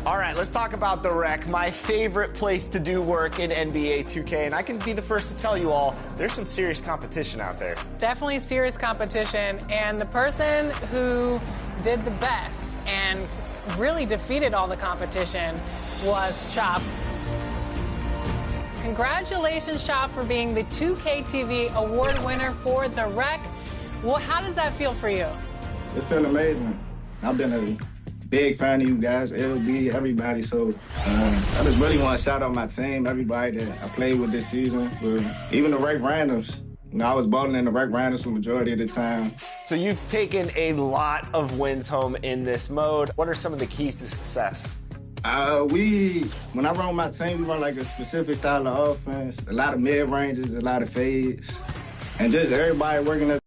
All right, let's talk about the Rec, my favorite place to do work in NBA 2K, and I can be the first to tell you all, there's some serious competition out there. Definitely serious competition, and the person who did the best and really defeated all the competition was Chop. Congratulations, Chop, for being the 2K TV award winner for the Rec. Well, how does that feel for you? It feels amazing. I've been a big fan of you guys, LB, everybody. So I just really want to shout out my team, everybody that I played with this season. Even the Rec Randoms. You know, I was bowling in the Rec Randoms for the majority of the time. So you've taken a lot of wins home in this mode. What are some of the keys to success? When I run my team, we run like a specific style of offense. A lot of mid-ranges, a lot of fades. And just everybody working as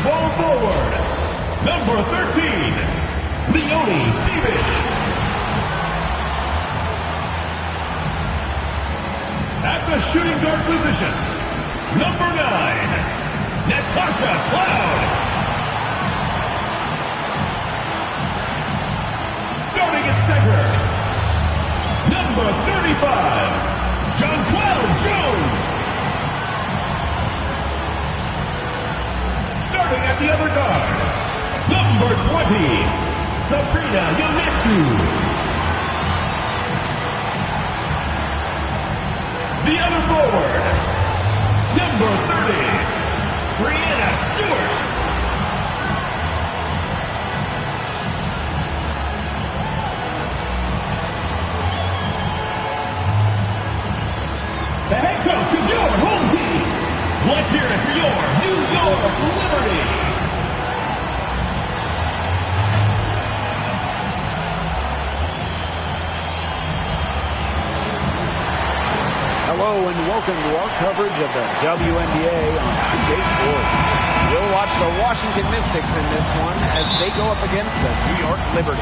Small forward, number 13, Leonie Beavish. At the shooting guard position, number 9, Natasha Cloud. Starting at center, number 35, Jonquel Jones. Starting at the other guard, number 20, Sabrina Ionescu. The other forward, number 30, Brianna Stewart. The head coach of your home team. Let's hear it for your New York Liberty. Hello and welcome to our coverage of the WNBA on 2K Sports. We'll watch the Washington Mystics in this one as they go up against the New York Liberty.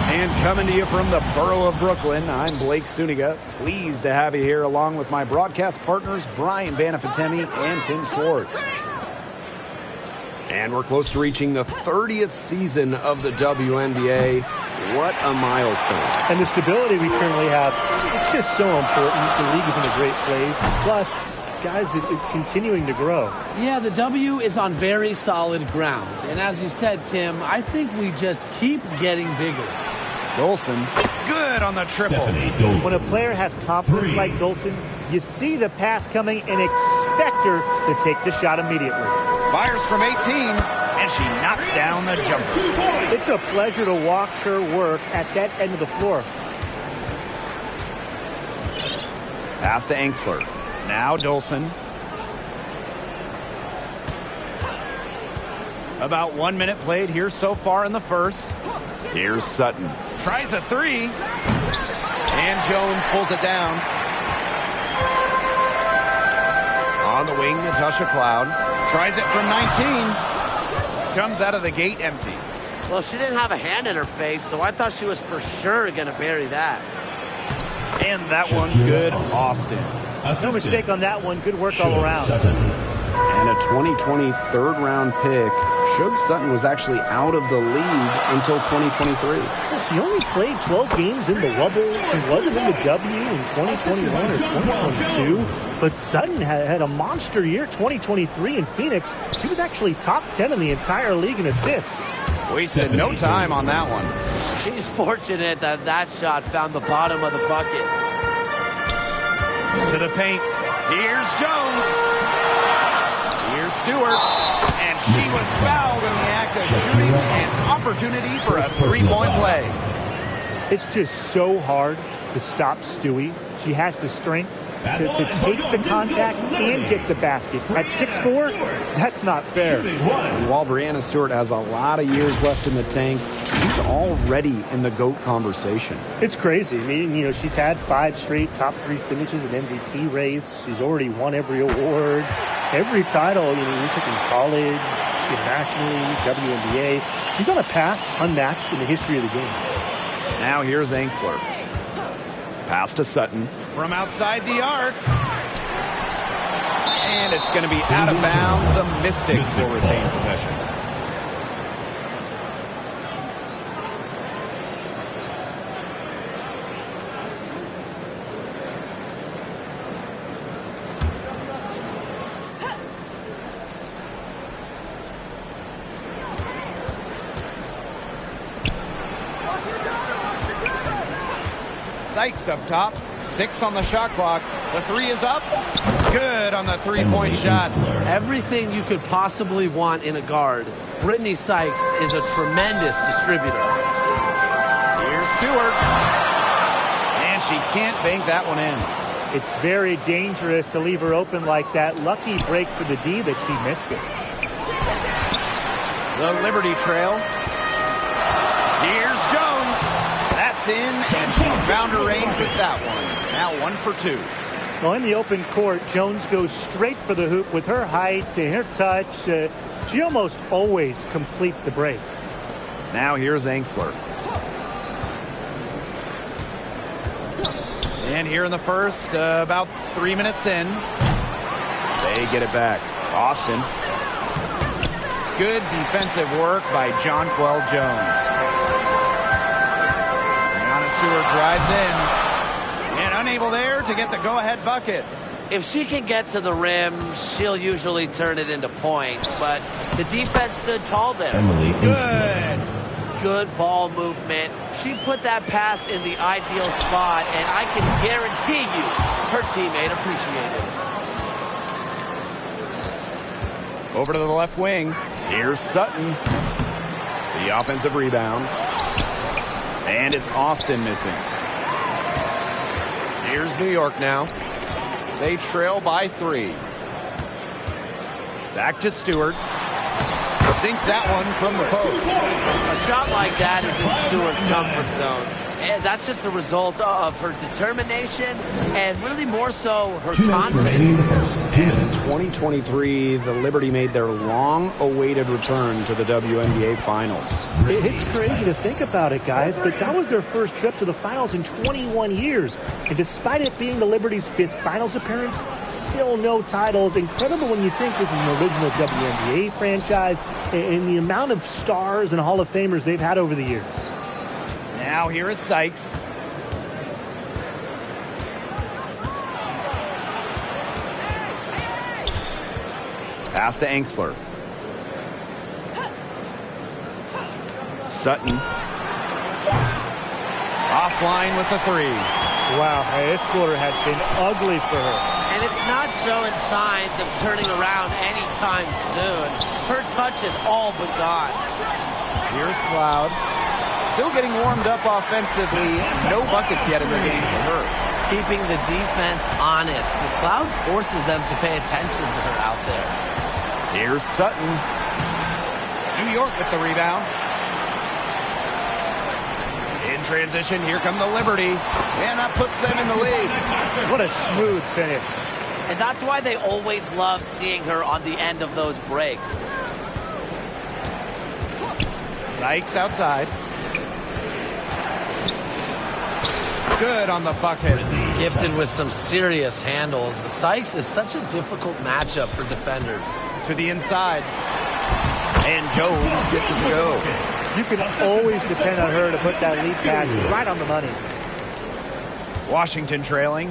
And coming to you from the borough of Brooklyn, I'm Blake Suniga. Pleased to have you here along with my broadcast partners, Brian Banafatemi and Tim Swartz. And we're close to reaching the 30th season of the WNBA. What a milestone. And the stability we currently have, it's just so important. The league is in a great place. Plus, guys, it's continuing to grow. Yeah, the W is on very solid ground. And as you said, Tim, I think we just keep getting bigger. Dolson, good on the triple. When a player has confidence like Dolson, you see the pass coming and expect her to take the shot immediately. Fires from 18, and she knocks down the jumper. It's a pleasure to watch her work at that end of the floor. Pass to Angsler. Now Dolson. About 1 minute played here so far in the first. Here's Sutton. Tries a three. And Jones pulls it down. On the wing, Natasha Cloud. Tries it from 19. Comes out of the gate empty. Well, she didn't have a hand in her face, so I thought she was for sure going to bury that. And that one's good. Austin. No mistake on that one. Good work all around. And a 2020 third-round pick. Shug Sutton was actually out of the league until 2023. Well, she only played 12 games in the Wubble. She wasn't in the W in 2021 or 2022. But Sutton had a monster year, 2023 in Phoenix. She was actually top 10 in the entire league in assists. Wasted no time on that one. She's fortunate that that shot found the bottom of the bucket. To the paint. Here's Jones. Here's Stewart. And she was fouled in the act of shooting. An opportunity for a three-point play. It's just so hard to stop Stewie. She has the strength to take the contact and get the basket. At 6'4", that's not fair. And while Brianna Stewart has a lot of years left in the tank, she's already in the GOAT conversation. It's crazy. I mean, you know, she's had 5 straight top 3 finishes in MVP race. She's already won every award, every title. You know, you took in college, National League, WNBA. He's on a path unmatched in the history of the game. Now here's Angsler. Pass to Sutton. From outside the arc. And it's going to be out of bounds. The Mystics will retain possession. Sykes up top. 6 on the shot clock. The 3 is up. Good on the three-point shot. Everything you could possibly want in a guard. Brittany Sykes is a tremendous distributor. Here's Stewart. And she can't bank that one in. It's very dangerous to leave her open like that. Lucky break for the D that she missed it. The Liberty trail. Here's Jones. That's in, and she found her range with that one. Now 1 for 2. Well, in the open court, Jones goes straight for the hoop with her height and her touch. She almost always completes the break. Now here's Angsler. And here in the first, about 3 minutes in, they get it back. Austin. Good defensive work by Jonquel Jones. Brianna Stewart drives in. And unable there to get the go-ahead bucket. If she can get to the rim, she'll usually turn it into points, but the defense stood tall there. Good ball movement. She put that pass in the ideal spot, and I can guarantee you her teammate appreciated it. Over to the left wing. Here's Sutton. The offensive rebound. And it's Austin missing. Here's New York now. They trail by 3. Back to Stewart. Sinks that one from the post. A shot like that is in Stewart's comfort zone. And that's just the result of her determination and really more so her confidence. 2023, the Liberty made their long-awaited return to the WNBA Finals. It's crazy to think about it, guys, but that was their first trip to the finals in 21 years. And despite it being the Liberty's 5th finals appearance, still no titles. Incredible when you think this is an original WNBA franchise and the amount of stars and Hall of Famers they've had over the years. Now here is Sykes. Pass to Angsler. Sutton. Offline with the 3. Wow, this quarter has been ugly for her. And it's not showing signs of turning around anytime soon. Her touch is all but gone. Here's Cloud. Still getting warmed up offensively. No buckets yet in the game for her. Keeping the defense honest. Cloud forces them to pay attention to her out there. Here's Sutton. New York with the rebound. In transition, here come the Liberty. And that puts them in the lead. What a smooth finish. And that's why they always love seeing her on the end of those breaks. Sykes outside. Good on the bucket. Gifted with some serious handles. Sykes is such a difficult matchup for defenders. To the inside. And Jones gets it to go. You can always depend on her to put that lead pass right on the money. Washington trailing.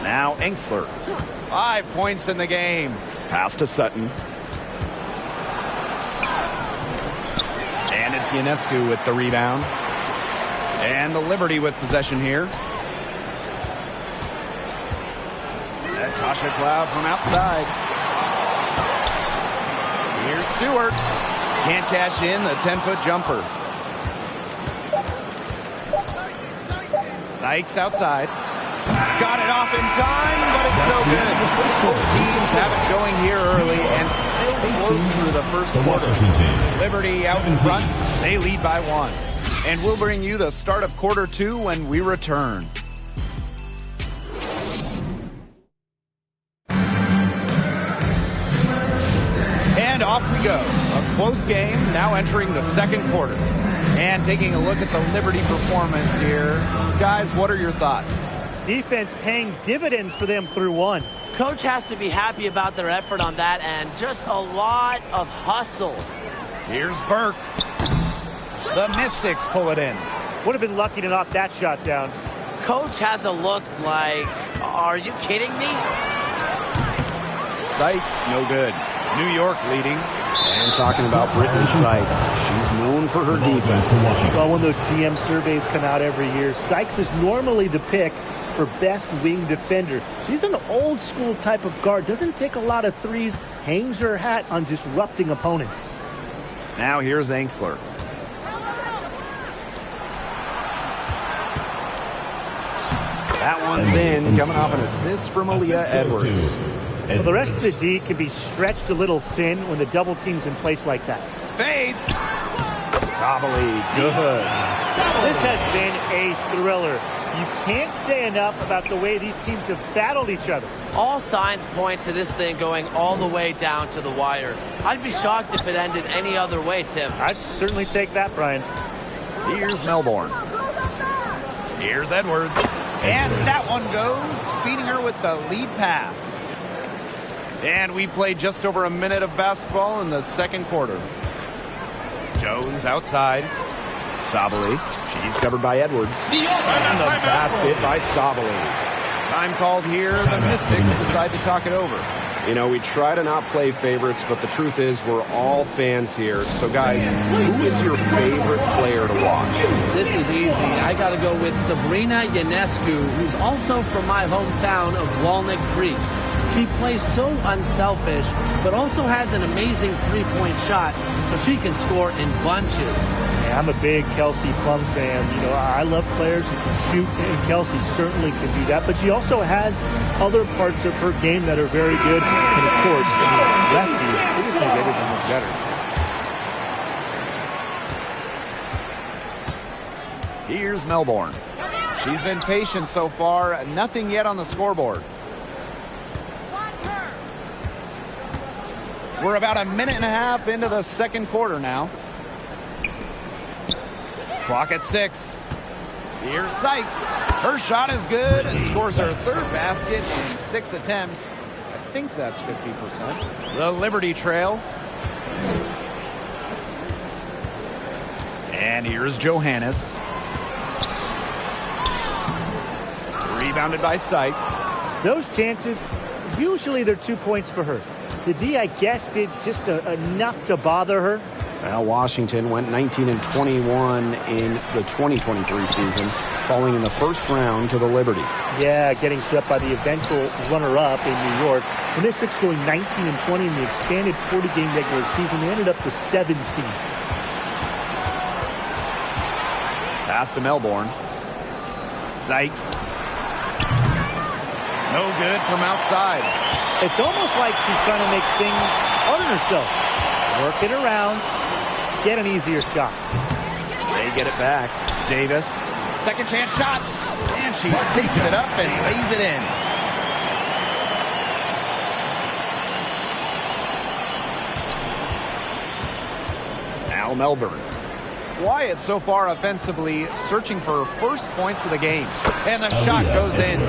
Now Angsler. 5 points in the game. Pass to Sutton. And it's Ionescu with the rebound. And the Liberty with possession here. And Tasha Cloud from outside. Here's Stewart. Can't cash in the 10-foot jumper. Sykes outside. Got it off in time, but it's no good. Both teams have it going here early and still close through the first quarter. Liberty out in front. They lead by 1. And we'll bring you the start of quarter 2 when we return. go. A close game now entering the second quarter. And taking a look at the Liberty performance here. Guys, what are your thoughts? Defense paying dividends for them through one. Coach has to be happy about their effort on that and just a lot of hustle. Here's Burke. The Mystics pull it in. Would have been lucky to knock that shot down. Coach has a look like, are you kidding me? Sykes, no good. New York leading. And talking about Brittany Sykes, she's known for her defense. Well, when those GM surveys come out every year, Sykes is normally the pick for best wing defender. She's an old school type of guard, doesn't take a lot of threes, hangs her hat on disrupting opponents. Now here's Angsler. That one's in, coming off an assist from Aaliyah Edwards. Well, the rest of the D can be stretched a little thin when the double team's in place like that. Fades. Sabally, good. This has been a thriller. You can't say enough about the way these teams have battled each other. All signs point to this thing going all the way down to the wire. I'd be shocked if it ended any other way, Tim. I'd certainly take that, Brian. Here's Melbourne. Here's Edwards. And that one goes, feeding her with the lead pass. And we played just over a minute of basketball in the second quarter. Jones outside. Sabally. She's covered by Edwards. And the basket by Sabally. Time called here. The Mystics decide to talk it over. You know, we try to not play favorites, but the truth is we're all fans here. So, guys, who is your favorite player to watch? This is easy. I got to go with Sabrina Ionescu, who's also from my hometown of Walnut Creek. She plays so unselfish, but also has an amazing three-point shot, so she can score in bunches. Yeah, I'm a big Kelsey Plum fan. You know, I love players who can shoot, and Kelsey certainly can do that. But she also has other parts of her game that are very good. And, of course, lefties, they just make everything look better. Here's Melbourne. She's been patient so far. Nothing yet on the scoreboard. We're about a minute and a half into the second quarter now. Clock at 6. Here's Sykes. Her shot is good and scores her third basket in 6 attempts. I think that's 50%. The Liberty trail. And here's Johannes. Rebounded by Sykes. Those chances, usually they're 2 points for her. The D, I guess, did just enough to bother her. Well, Washington went 19-21 in the 2023 season, falling in the first round to the Liberty. Yeah, getting swept by the eventual runner-up in New York. The Mystics going 19-20 in the expanded 40-game regular season. They ended up with 7 seed. Pass to Melbourne. Sykes. No good from outside. It's almost like she's trying to make things hard on herself. Work it around, get an easier shot. They get it back. Davis, second chance shot, and she takes it up and lays it in. Now Melbourne. Wyatt so far offensively searching for first points of the game. And the shot goes in.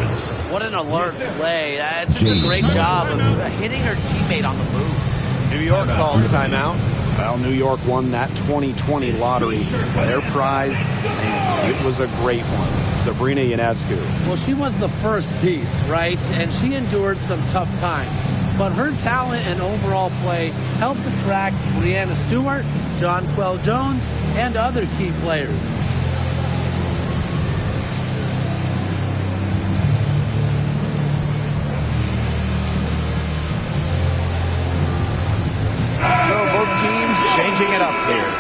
What an alert play. It's just a great job of hitting her teammate on the move. New York calls timeout. Well, New York won that 2020 lottery. Their prize, and it was a great one. Sabrina Ionescu. Well, she was the first piece, right? And she endured some tough times. But her talent and overall play helped attract Breanna Stewart, Jonquel Jones, and other key players. So both teams changing it up here.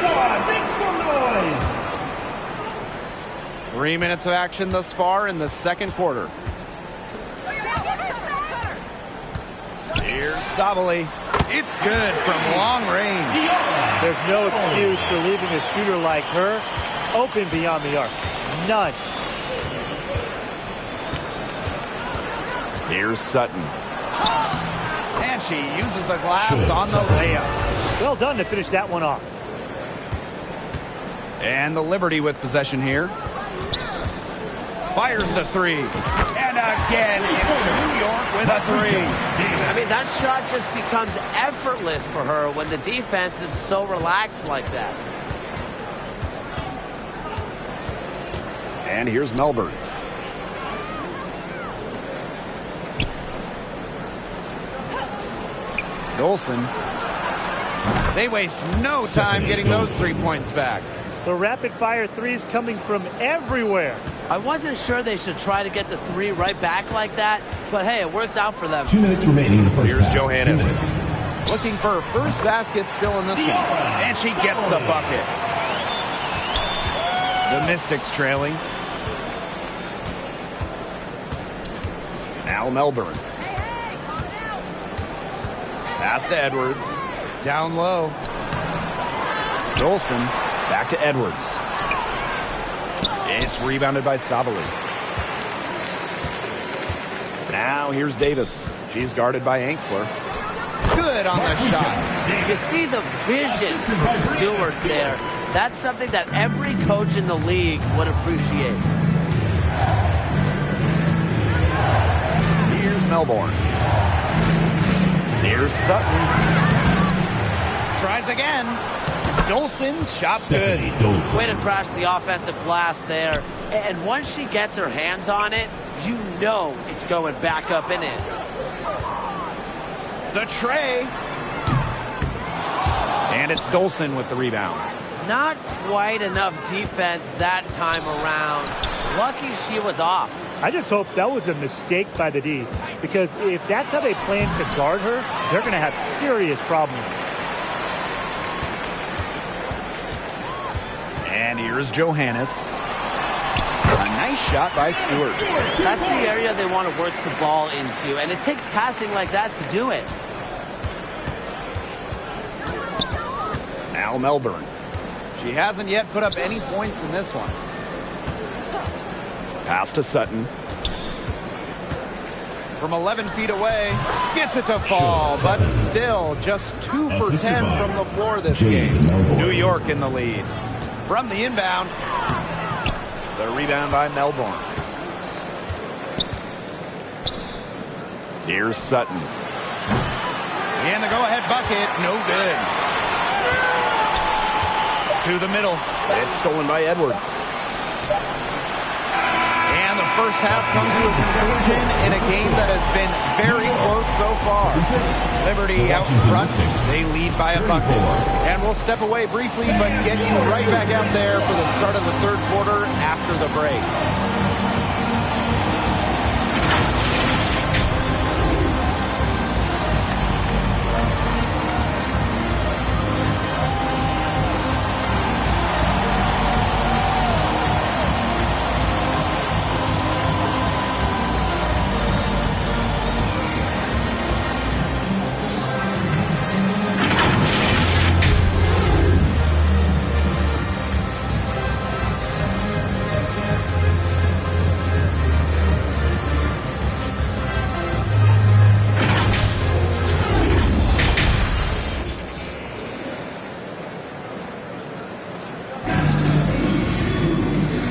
3 minutes of action thus far in the second quarter. Here's Sabally. It's good from long range. There's no excuse for leaving a shooter like her open beyond the arc. None. Here's Sutton. And she uses the glass on the layup. Well done to finish that one off. And the Liberty with possession here. Fires the three. And again, it's New York with a three. I mean, that shot just becomes effortless for her when the defense is so relaxed like that. And here's Melbourne. Dolson. They waste no time getting those 3 points back. The rapid-fire threes coming from everywhere. I wasn't sure they should try to get the three right back like that, but hey, it worked out for them. 2 minutes remaining in the first Here's half. Johannes. 2 minutes. Looking for her first basket still in this one. And she gets the bucket. The Mystics trailing. Now Melbourne. Pass to Edwards. Down low. Dolson. Back to Edwards. It's rebounded by Sabali. Now here's Davis. She's guarded by Angsler. Good on the shot. You see the vision from Stewart there. That's something that every coach in the league would appreciate. Here's Melbourne. Here's Sutton. Tries again. Dolson's shot's good. Way to crash the offensive glass there. And once she gets her hands on it, you know it's going back up and in. The tray. And it's Dolson with the rebound. Not quite enough defense that time around. Lucky she was off. I just hope that was a mistake by the D, because if that's how they plan to guard her, they're going to have serious problems. And here's Johannes. A nice shot by Stewart. That's the area they want to work the ball into, and it takes passing like that to do it. Now Melbourne. She hasn't yet put up any points in this one. Pass to Sutton. From 11 feet away, gets it to fall, but still just 2 for 10 from the floor this game. New York in the lead. From the inbound, the rebound by Melbourne. Here's Sutton. And the go-ahead bucket, no good. To the middle. It's stolen by Edwards. And the first half comes to a conclusion in a game that has been very close so far. Liberty out front. They lead by a bucket. And we'll step away briefly, but get you right back out there for the start of the third quarter after the break.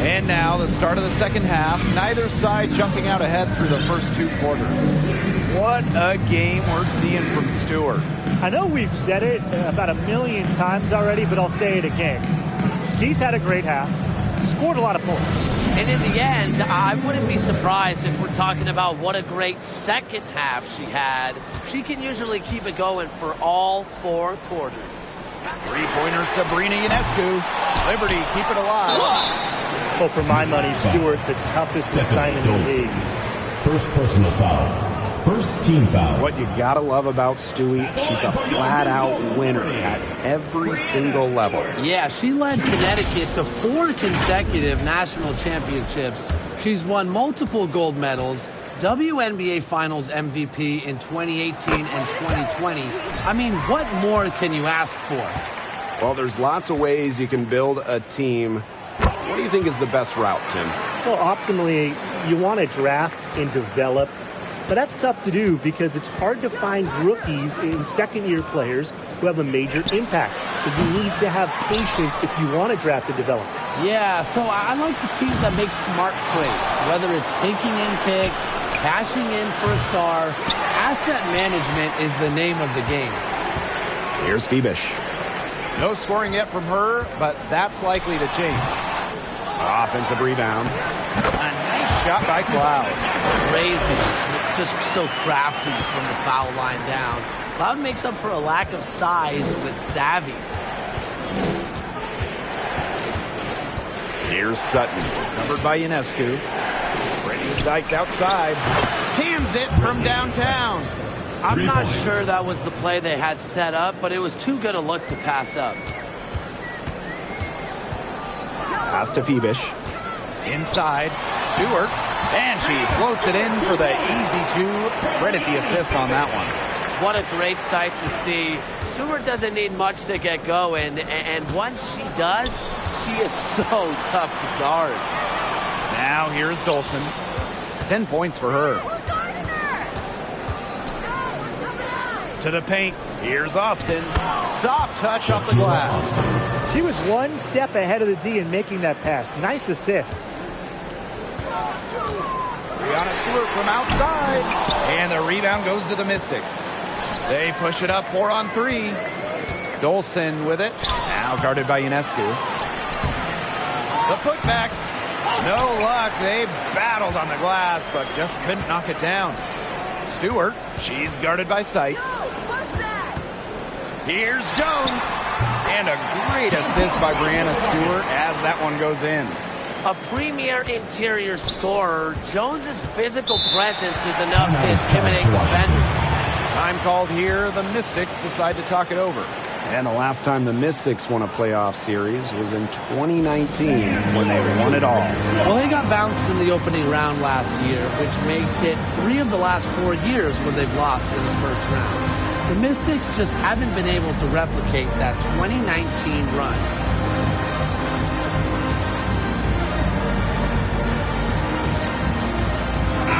And now the start of the second half. Neither side jumping out ahead through the first 2 quarters. What a game we're seeing from Stewart. I know we've said it about 1,000,000 times already, but I'll say it again. She's had a great half, scored a lot of points. And in the end, I wouldn't be surprised if we're talking about what a great second half she had. She can usually keep it going for all 4 quarters. Three-pointer Sabrina Ionescu. Liberty, keep it alive. Well, for my money, Stewart, the toughest assignment in the league. First personal foul. First team foul. What you gotta love about Stewie, she's a flat-out winner at every single level. Yeah, she led Connecticut to 4 consecutive national championships. She's won multiple gold medals, WNBA Finals MVP in 2018 and 2020. I mean, what more can you ask for? Well, there's lots of ways you can build a team. What do you think is the best route, Tim? Well, optimally, you want to draft and develop, but that's tough to do because it's hard to find rookies in second-year players who have a major impact. So you need to have patience if you want to draft and develop. Yeah, so I like the teams that make smart trades, whether it's taking in picks, cashing in for a star. Asset management is the name of the game. Here's Phoebish. No scoring yet from her, but that's likely to change. Offensive rebound. A nice shot by Cloud. Crazy, just so crafty from the foul line down. Cloud makes up for a lack of size with savvy. Here's Sutton, numbered by Ionescu. Brady Sykes outside. Cans it from downtown. I'm not sure that was the play they had set up, but it was too good a look to pass up. Pass to Phoebish. Inside, Stewart. And she floats it in for the easy two. Credit the assist on that one. What a great sight to see. Stewart doesn't need much to get going, and once she does, she is so tough to guard. Now here's Dolson. 10 points for her. To the paint. Here's Austin. Soft touch off the glass. She was one step ahead of the D in making that pass. Nice assist. Brianna Stewart from outside. And the rebound goes to the Mystics. They push it up 4-on-3. Dolson with it. Now guarded by Ionescu. The putback. No luck. They battled on the glass, but just couldn't knock it down. Stewart. She's guarded by Sykes. Here's Jones. And a great assist by Brianna Stewart as that one goes in. A premier interior scorer, Jones's physical presence is enough to intimidate defenders. Time called here. The Mystics decide to talk it over. And the last time the Mystics won a playoff series was in 2019 when they won it all. Well, they got bounced in the opening round last year, which makes it 3 of the last 4 years when they've lost in the first round. The Mystics just haven't been able to replicate that 2019 run.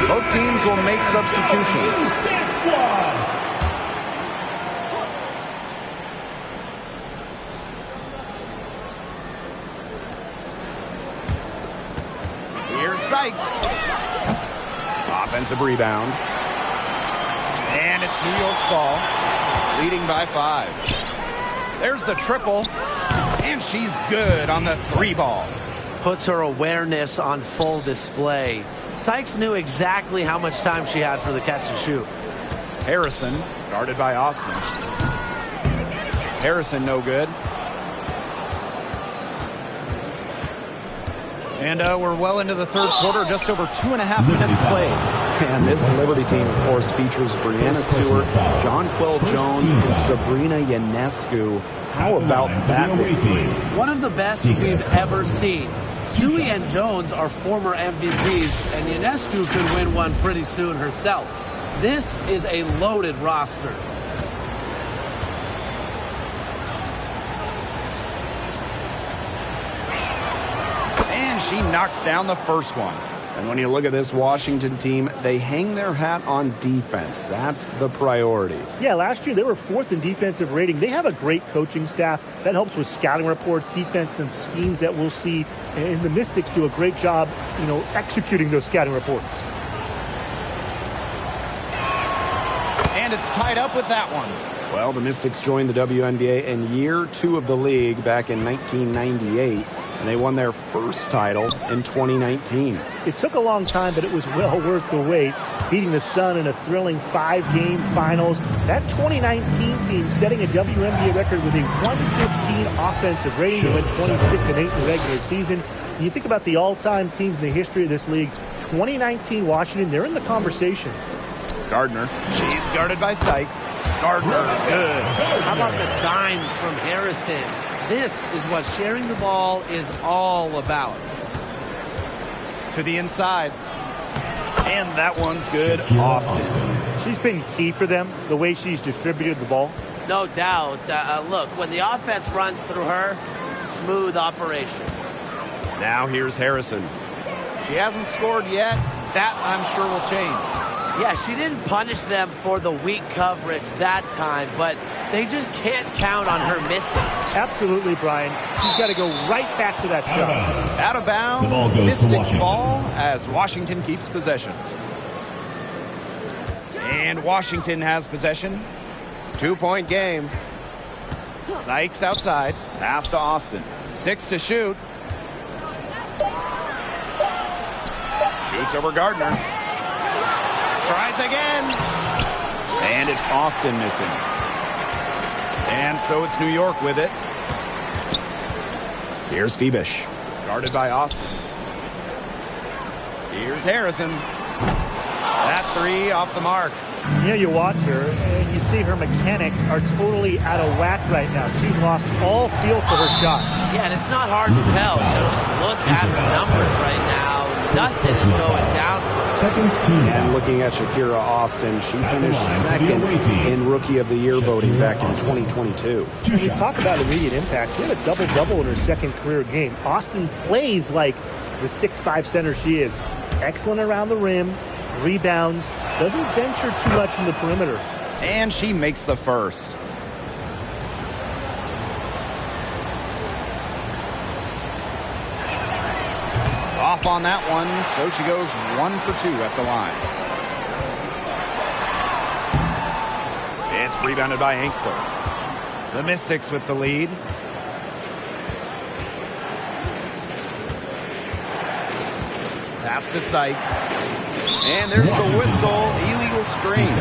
Both teams will make substitutions. Here's Sykes. Offensive rebound. And it's New York's ball, leading by 5. There's the triple. And she's good on the 3-ball. Puts her awareness on full display. Sykes knew exactly how much time she had for the catch and shoot. Harrison, guarded by Austin. Harrison, no good. And we're well into the third quarter, just over 2.5 minutes played. And this Liberty team, of course, features Brianna Stewart, Jonquel Jones, and Sabrina Ionescu. How about that? One of the best we've ever seen. Stewie and Jones are former MVPs, and Ionescu could win one pretty soon herself. This is a loaded roster. And she knocks down the first one. And when you look at this Washington team, they hang their hat on defense. That's the priority. Yeah, last year they were 4th in defensive rating. They have a great coaching staff that helps with scouting reports, defensive schemes that we'll see. And the Mystics do a great job, executing those scouting reports. And it's tied up with that one. Well, the Mystics joined the WNBA in year 2 of the league back in 1998. And they won their first title in 2019. It took a long time, but it was well worth the wait, beating the Sun in a thrilling 5-game finals. That 2019 team setting a WNBA record with a 115 offensive rating. They went 26-8 in the regular season. When you think about the all-time teams in the history of this league, 2019 Washington, they're in the conversation. Gardner, she's guarded by Sykes. Gardner, good. How about the dime from Harrison? This is what sharing the ball is all about. To the inside. And that one's good. Austin. She's been key for them, the way she's distributed the ball. No doubt. Look, when the offense runs through her, it's a smooth operation. Now here's Harrison. She hasn't scored yet. That, I'm sure, will change. Yeah, she didn't punish them for the weak coverage that time, but they just can't count on her missing. Absolutely, Brian. She's got to go right back to that shot. Out of bounds. The ball goes to Mystics Washington. ball as Washington keeps possession. And Washington has possession. 2-point game. Sykes outside. Pass to Austin. 6 to shoot. Shoots over Gardner. Tries again. And it's Austin missing. And so it's New York with it. Here's Phoebish. Guarded by Austin. Here's Harrison. That 3 off the mark. You watch her, and you see her mechanics are totally out of whack right now. She's lost all feel for her shot. Yeah, and it's not hard to tell. Just look at the numbers right now. Nothing is going down. Second team. And looking at Shakira Austin, she finished second in Rookie of the Year voting back in 2022. When we talk about immediate impact, she had a double-double in her second career game. Austin plays like the 6'5" center she is. Excellent around the rim, rebounds, doesn't venture too much in the perimeter. And she makes the first. Off on that one, so she goes 1 for 2 at the line. It's rebounded by Ainsley. The Mystics with the lead. Pass to Sykes. And there's the whistle, illegal screen.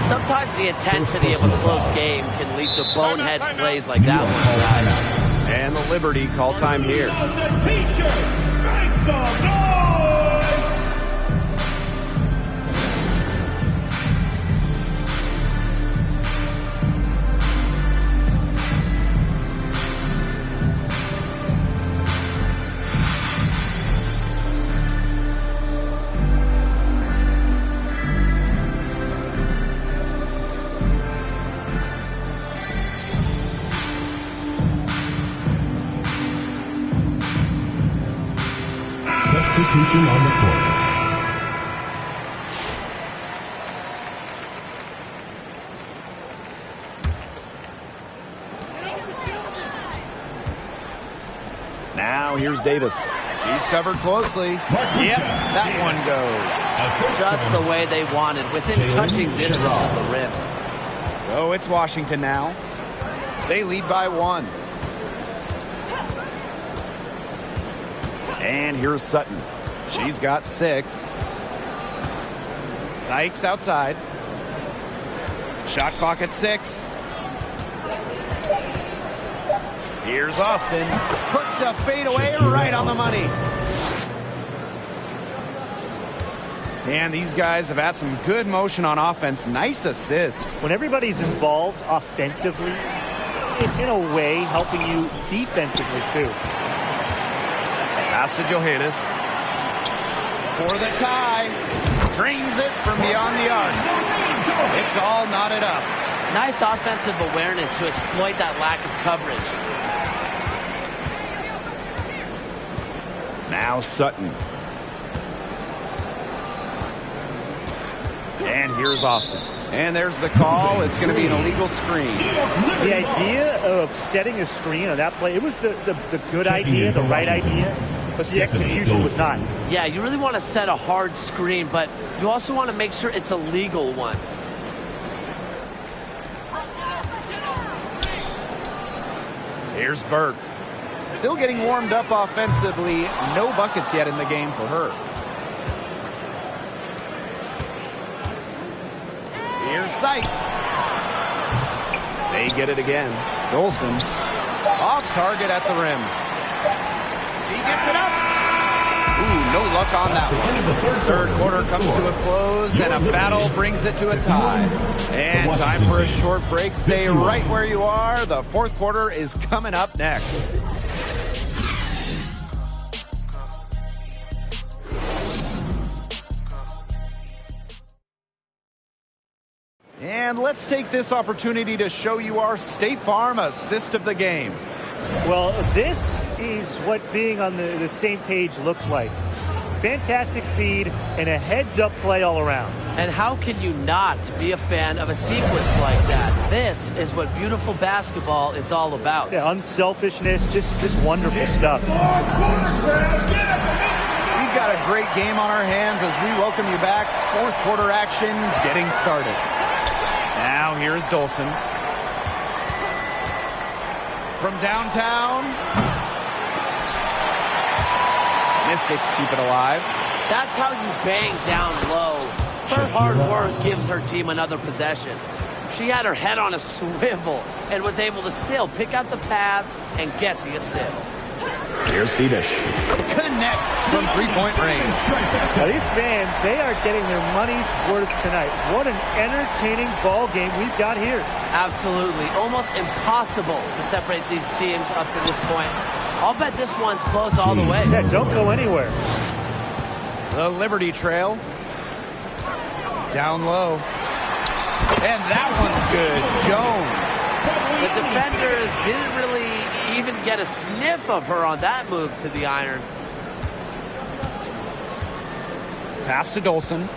Sometimes the intensity of a close game can lead to bonehead plays like that one, guys. And the Liberty call time here. Make some noise! Substitution on the court. Now here's Davis. He's covered closely. Yep, that one goes. Just the way they wanted, within touching distance of the rim. So it's Washington now. They lead by 1. And here's Sutton. She's got 6. Sykes outside. Shot clock at 6. Here's Austin. Puts the fadeaway right on the money. And these guys have had some good motion on offense. Nice assists. When everybody's involved offensively, it's in a way helping you defensively too. Pass to Johannes. For the tie. Drains it from beyond the arc. It's all knotted up. Nice offensive awareness to exploit that lack of coverage. Now Sutton. And here's Austin. And there's the call. It's going to be an illegal screen. The idea of setting a screen on that play, it was the good idea, the right idea, but the execution was not. Yeah, you really want to set a hard screen, but you also want to make sure it's a legal one. Here's Burke. Still getting warmed up offensively. No buckets yet in the game for her. Here's Sykes. They get it again. Dolson off target at the rim. He gets it up. Ooh, no luck on that one. Third quarter comes to a close, and a battle brings it to a tie. And time for a short break. Stay right where you are. The fourth quarter is coming up next. And let's take this opportunity to show you our State Farm assist of the game. Well, this is what being on the same page looks like. fantastic feed, and a heads-up play all around. And how can you not be a fan of a sequence like that? This is what beautiful basketball is all about. Yeah, unselfishness, just wonderful stuff. We've got a great game on our hands as we welcome you back. Fourth quarter action getting started. Now here's Dolson. From downtown. Mystics keep it alive. That's how you bang down low. Her hard work gives her team another possession. She had her head on a swivel and was able to still pick out the pass and get the assist. Here's Febish. Connects from three-point range. Now these fans, they are getting their money's worth tonight. What an entertaining ball game we've got here. Absolutely. Almost impossible to separate these teams up to this point. I'll bet this one's close all the way. Yeah, don't go anywhere. The Liberty Trail. Down low. And that one's good. Jones. The defenders didn't really even get a sniff of her on that move to the iron. Pass to Dolson.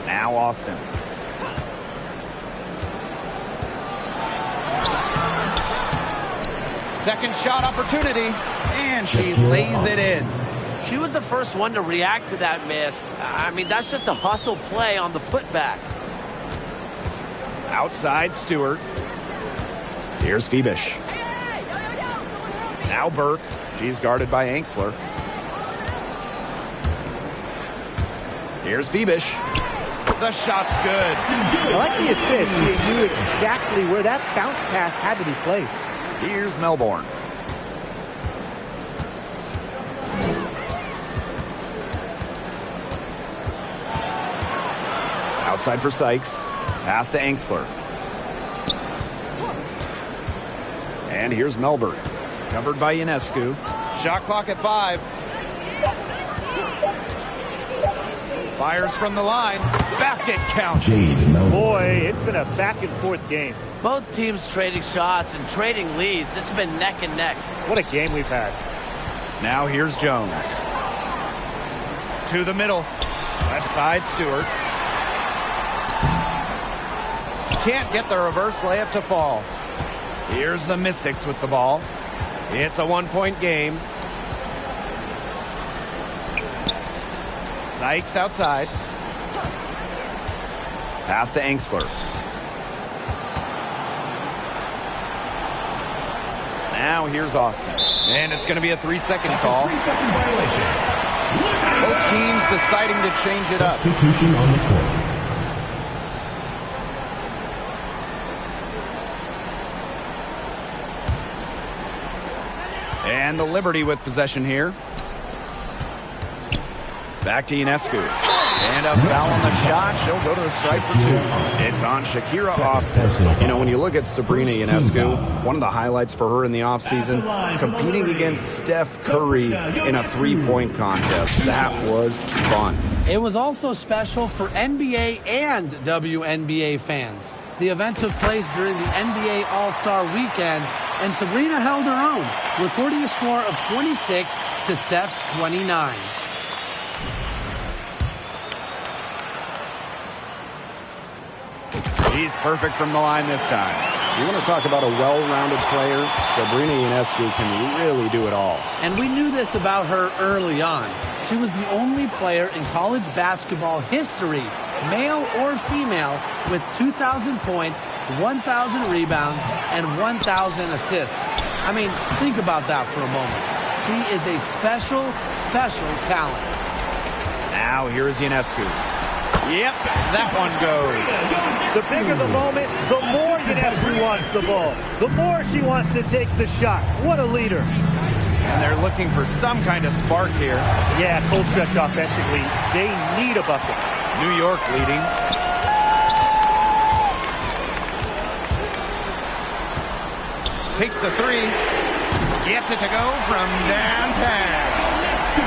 Now Austin. Second shot opportunity. And she lays it in. She was the first one to react to that miss. I mean, that's just a hustle play on the putback. Outside Stewart. Here's Febish. Now Burke. She's guarded by Angsler. Here's Febish. The shot's good. I like the assist. She knew exactly where that bounce pass had to be placed. Here's Melbourne. Outside for Sykes. Pass to Angsler. And here's Melbourne. Covered by Ionescu. Shot clock at 5. Fires from the line. Basket counts. Boy, it's been a back-and-forth game. Both teams trading shots and trading leads. It's been neck and neck. What a game we've had. Now here's Jones. To the middle. Left side, Stewart. Can't get the reverse layup to fall. Here's the Mystics with the ball. It's a one-point game. Sykes outside. Pass to Angsler. Now here's Austin. And it's going to be a 3-second call. 3-second violation. Both teams deciding to change it up. Substitution on the court. And the Liberty with possession here. Back to Ionescu. And a foul on the shot. She'll go to the stripe for 2. It's on Shakira Austin. You know, when you look at Sabrina Ionescu, one of the highlights for her in the offseason, competing against Steph Curry in a 3-point contest. That was fun. It was also special for NBA and WNBA fans. The event took place during the NBA All-Star Weekend, and Sabrina held her own, recording a score of 26 to Steph's 29. He's perfect from the line this time. You want to talk about a well-rounded player? Sabrina Ionescu can really do it all. And we knew this about her early on. She was the only player in college basketball history, male or female, with 2,000 points, 1,000 rebounds, and 1,000 assists. I mean, think about that for a moment. She is a special, special talent. Now here's Ionescu. Yep, that one goes. The bigger the moment, the more Ionescu wants the ball. The more she wants to take the shot. What a leader. And they're looking for some kind of spark here. Yeah, cold stretch offensively. They need a bucket. New York leading. Takes the 3. Gets it to go from downtown.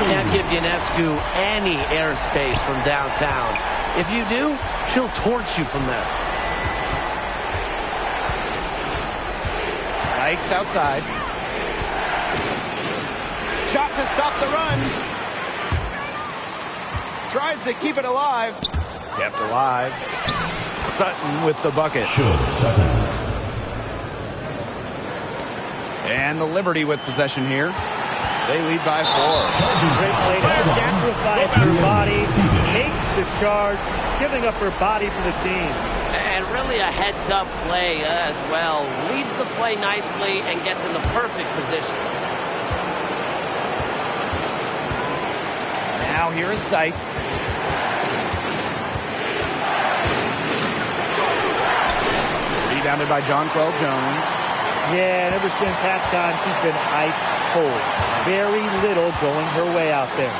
Can't give Ionescu any airspace from downtown. If you do, she'll torch you from there. Sykes outside. Shot to stop the run. Tries to keep it alive. Kept alive. Sutton with the bucket. And the Liberty with possession here. They lead by 4. Great play to sacrifice her body, take the charge, giving up her body for the team. And really a heads-up play as well. Leads the play nicely and gets in the perfect position. Now here is Sykes. Rebounded by Jonquel Jones. Yeah, and ever since halftime, she's been ice cold. Very little going her way out there.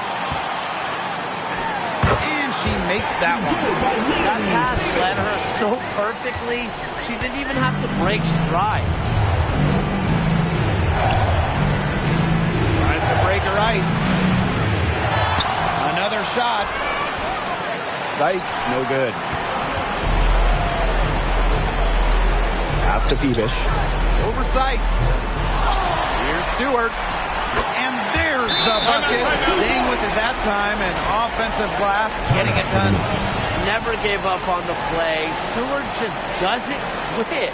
And she makes that one. That pass led her so perfectly, she didn't even have to break stride. Tries to break her ice. Another shot. Sykes, no good. Pass to Phoebish. Over Sykes. Here's Stewart. And there's the bucket. Staying with it that time. And offensive glass getting it done. Never gave up on the play. Stewart just doesn't quit.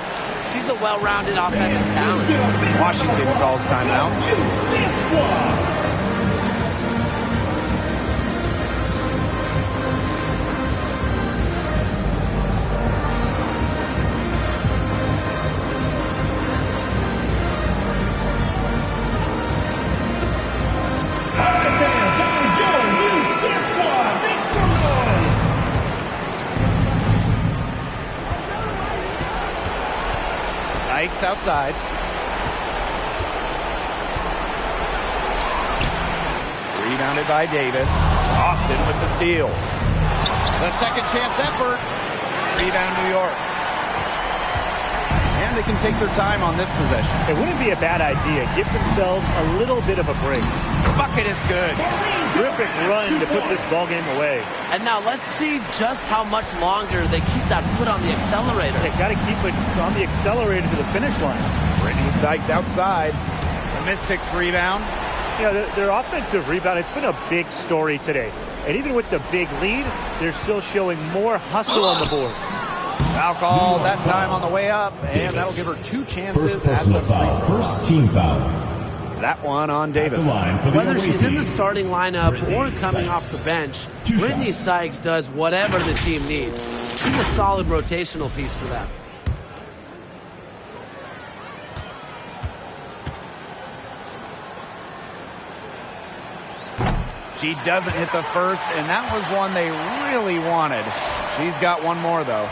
She's a well-rounded offensive talent. Washington calls timeout. Sykes outside. Rebounded by Davis. Austin with the steal. The second chance effort. Rebound New York. And they can take their time on this possession. It wouldn't be a bad idea. Give themselves a little bit of a break. The bucket is good. Terrific run to put this ball game away. And now let's see just how much longer they keep that foot on the accelerator. They got to keep it on the accelerator to the finish line. Brittany Sykes outside. The Mystics rebound. You know, their offensive rebound, it's been a big story today. And even with the big lead, they're still showing more hustle on the boards. Foul call that time on the way up, and that'll give her 2 chances at the free throw. First team foul. That one on Davis. Whether she's in the starting lineup or coming off the bench, Brittany Sykes does whatever the team needs. She's a solid rotational piece for them. She doesn't hit the first, and that was one they really wanted. She's got one more, though.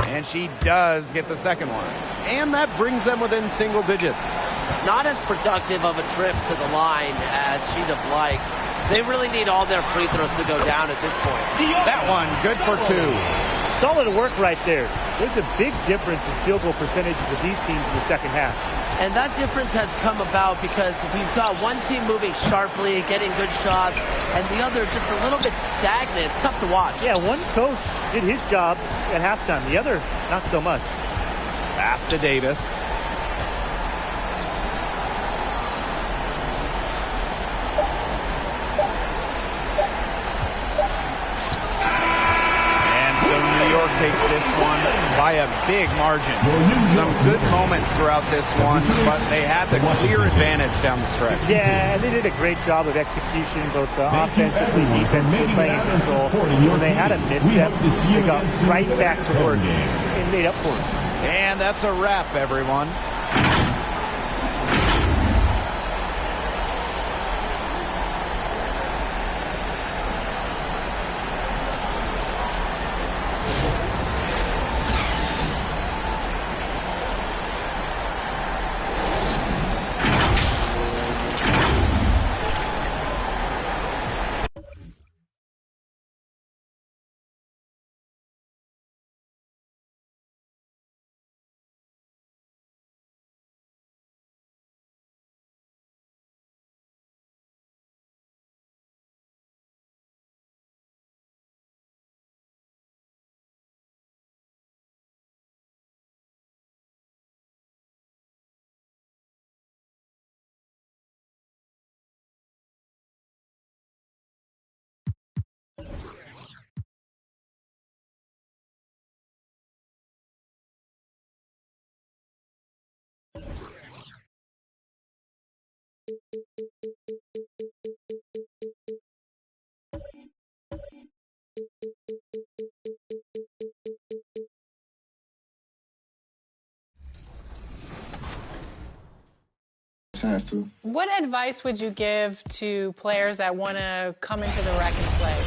And she does get the second one. And that brings them within single digits. Not as productive of a trip to the line as she'd have liked. They really need all their free throws to go down at this point. That one, good for 2. Solid work right there. There's a big difference in field goal percentages of these teams in the second half. And that difference has come about because we've got one team moving sharply, getting good shots, and the other just a little bit stagnant. It's tough to watch. Yeah, one coach did his job at halftime. The other, not so much. Pass to Davis. Takes this one by a big margin. Some good moments throughout this one, but they had the clear advantage down the stretch. Yeah, and they did a great job of execution, both offensively, defensively, playing in control. When they had a misstep, they got right back to work and made up for it. And that's a wrap, everyone. chance to. What advice would you give to players that want to come into the rec and play?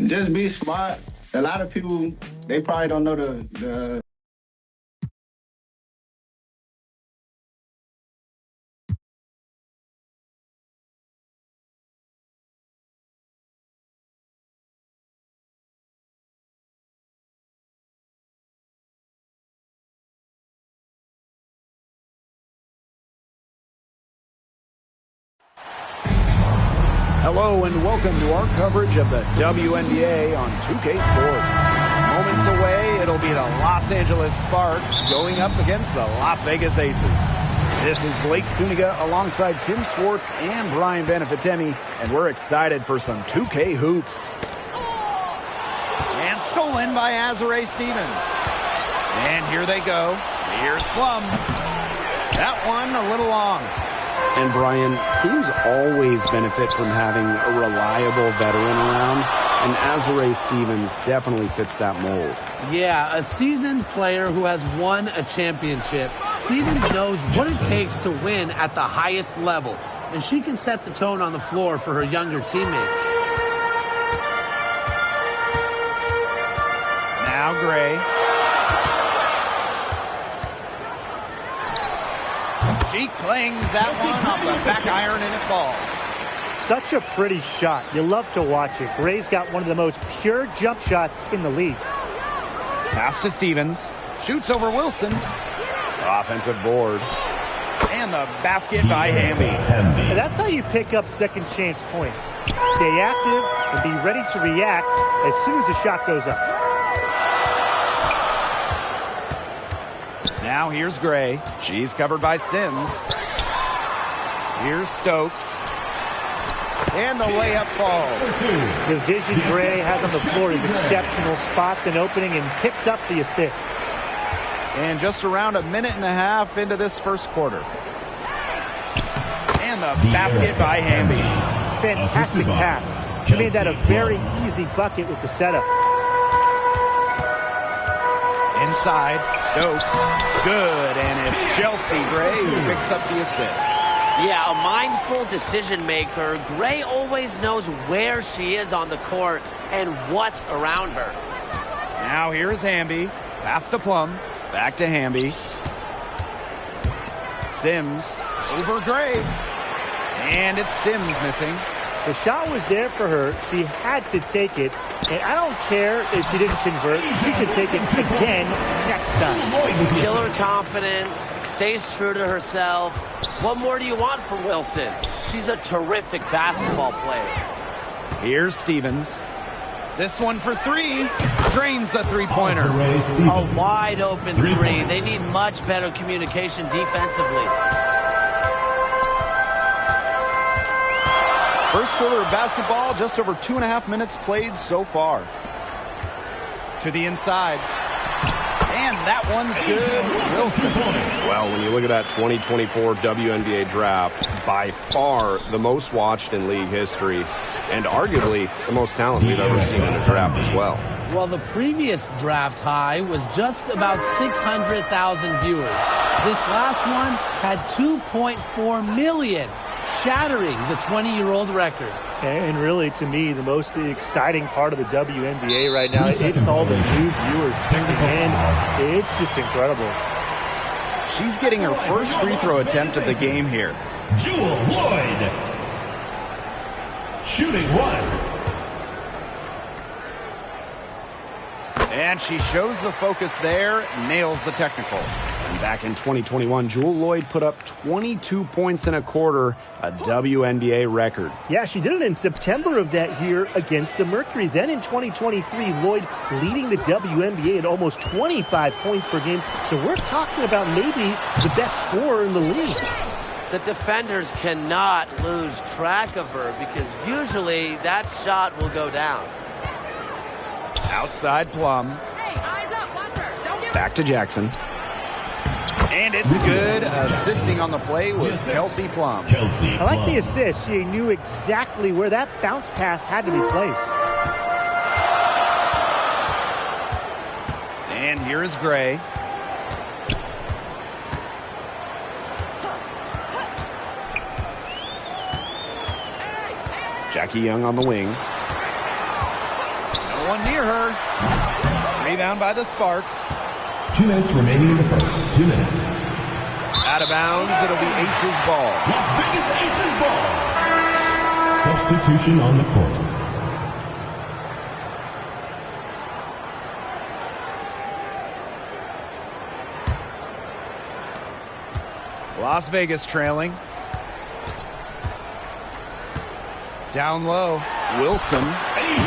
Just be smart. A lot of people, they probably don't know the Hello and welcome to our coverage of the WNBA on 2K Sports. Moments away, it'll be the Los Angeles Sparks going up against the Las Vegas Aces. This is Blake Suniga alongside Tim Swartz and Brian Benefitemi, and we're excited for some 2K hoops. And stolen by Azurá Stevens. And here they go. Here's Plum. That one a little long. And Brian, teams always benefit from having a reliable veteran around, and Azurá Stevens definitely fits that mold. Yeah, a seasoned player who has won a championship. Stevens knows what it takes to win at the highest level, and she can set the tone on the floor for her younger teammates. Now Gray. She clings that one off the back iron and it falls. Such a pretty shot. You love to watch it. Gray's got one of the most pure jump shots in the league. Pass to Stevens. Shoots over Wilson. Offensive board. And the basket by Hamby. And that's how you pick up second chance points. Stay active and be ready to react as soon as the shot goes up. Now here's Gray. She's covered by Sims. Here's Stokes. And the layup falls. The vision Gray has on the floor is exceptional. Spots an opening and picks up the assist. And just around a minute and a half into this first quarter. And the basket by Hamby. Fantastic pass. She made that a very easy bucket with the setup. Inside, Stokes, good, and it's Chelsea Gray who picks up the assist. Yeah, a mindful decision maker. Gray always knows where she is on the court and what's around her. Now here's Hamby, pass to Plum, back to Hamby. Sims over Gray, and it's Sims missing. The shot was there for her. She had to take it. And I don't care if she didn't convert. She should take it again next time. Killer confidence, stays true to herself. What more do you want from Wilson? She's a terrific basketball player. Here's Stevens. This one for three. Drains the three-pointer. A wide open three. They need much better communication defensively. First quarter of basketball, just over 2.5 minutes played so far. To the inside. And that one's good. Wilson. Well, when you look at that 2024 WNBA draft, by far the most watched in league history, and arguably the most talent we've ever seen in a draft as well. Well, the previous draft high was just about 600,000 viewers. This last one had 2.4 million. Shattering the 20-year-old record. And really, to me, the most exciting part of the WNBA right now, it's all the new viewers tuning in. It's just incredible. She's getting her first free throw attempt of the game here. Jewell Loyd. Shooting one. And she shows the focus there, nails the technical. And back in 2021, Jewell Loyd put up 22 points in a quarter, a WNBA record. Yeah, she did it in September of that year against the Mercury. Then in 2023, Loyd leading the WNBA at almost 25 points per game. So we're talking about maybe the best scorer in the league. The defenders cannot lose track of her because usually that shot will go down. Outside Plum. Back to Jackson. And it's good. Assisting on the play was Kelsey Plum. I like the assist. She knew exactly where that bounce pass had to be placed. And here is Gray. Jackie Young on the wing. No one near her. Rebound by the Sparks. 2 minutes remaining in the first. 2 minutes. Out of bounds, it'll be Aces ball. Las Vegas Aces ball. Substitution on the court. Las Vegas trailing. Down low. Wilson.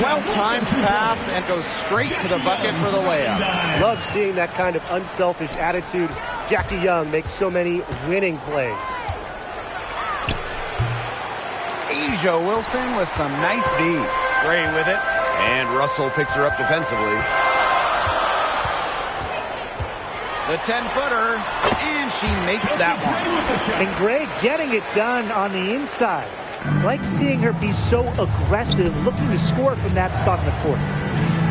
Well-timed pass and goes straight to the bucket for the layup. Love seeing that kind of unselfish attitude. Jackie Young makes so many winning plays. Asia Wilson with some nice D. Gray with it. And Russell picks her up defensively. The 10-footer. And she makes that one. And Gray getting it done on the inside. Like seeing her be so aggressive, looking to score from that spot in the court.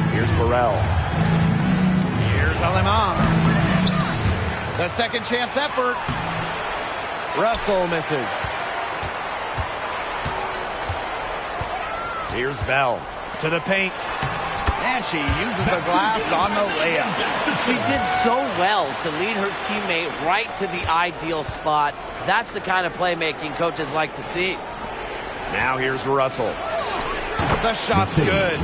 Here's Burrell. Here's Aleman. The second chance effort. Russell misses. Here's Bell to the paint. And she uses the glass on the layup. She did so well to lead her teammate right to the ideal spot. That's the kind of playmaking coaches like to see. Now here's Russell. The shot's good.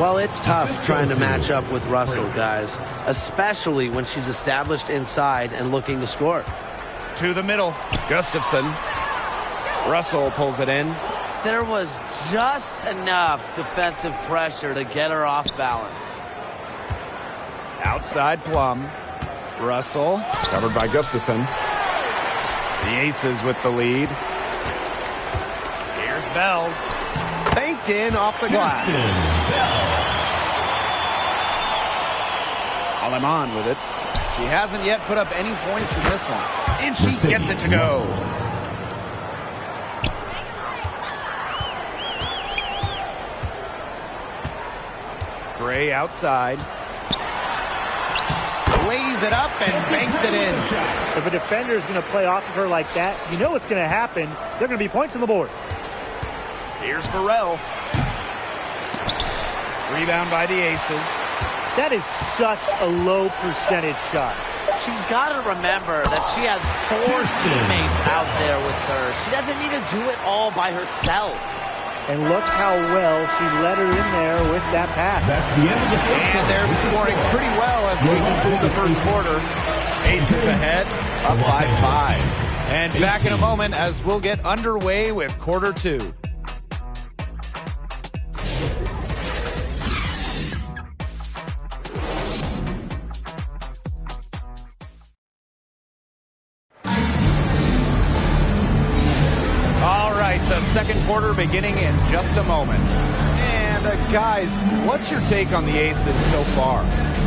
Well, it's tough trying to match up with Russell, guys, especially when she's established inside and looking to score. To the middle. Gustafson. Russell pulls it in. There was just enough defensive pressure to get her off balance. Outside Plum. Russell. Covered by Gustafson. The Aces with the lead. Here's Bell. Banked in off the glass. Aleman with it. She hasn't yet put up any points in this one. And she gets it to go. Gray outside. Lays it up and banks it in. If a defender is going to play off of her like that, you know what's going to happen. There are going to be points on the board. Here's Burrell. Rebound by the Aces. That is such a low percentage shot. She's got to remember that she has 4 teammates out there with her. She doesn't need to do it all by herself. And look how well she led her in there with that pass. That's the end of the first quarter. And they're scoring pretty well as we conclude the first quarter. Aces ahead, up by 5. And back in a moment as we'll get underway with quarter 2. The second quarter beginning in just a moment. And guys, what's your take on the Aces so far?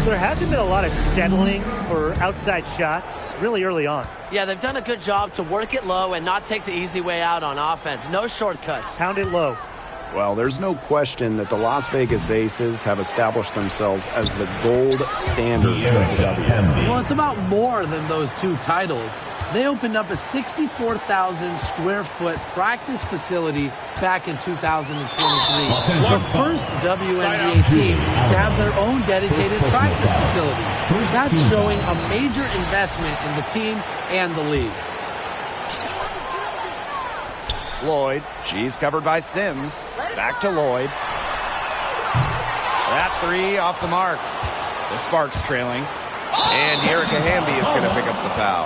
There hasn't been a lot of settling for outside shots really early on. Yeah, they've done a good job to work it low and not take the easy way out on offense. No shortcuts. Pound it low. Well, there's no question that the Las Vegas Aces have established themselves as the gold standard of the WNBA. Well, it's about more than those 2 titles. They opened up a 64,000 square foot practice facility back in 2023. The first WNBA team to have their own dedicated practice facility. That's showing a major investment in the team and the league. Lloyd, she's covered by Sims. Back to Lloyd. That 3 off the mark. The Sparks trailing. And Erica Hamby is going to pick up the foul.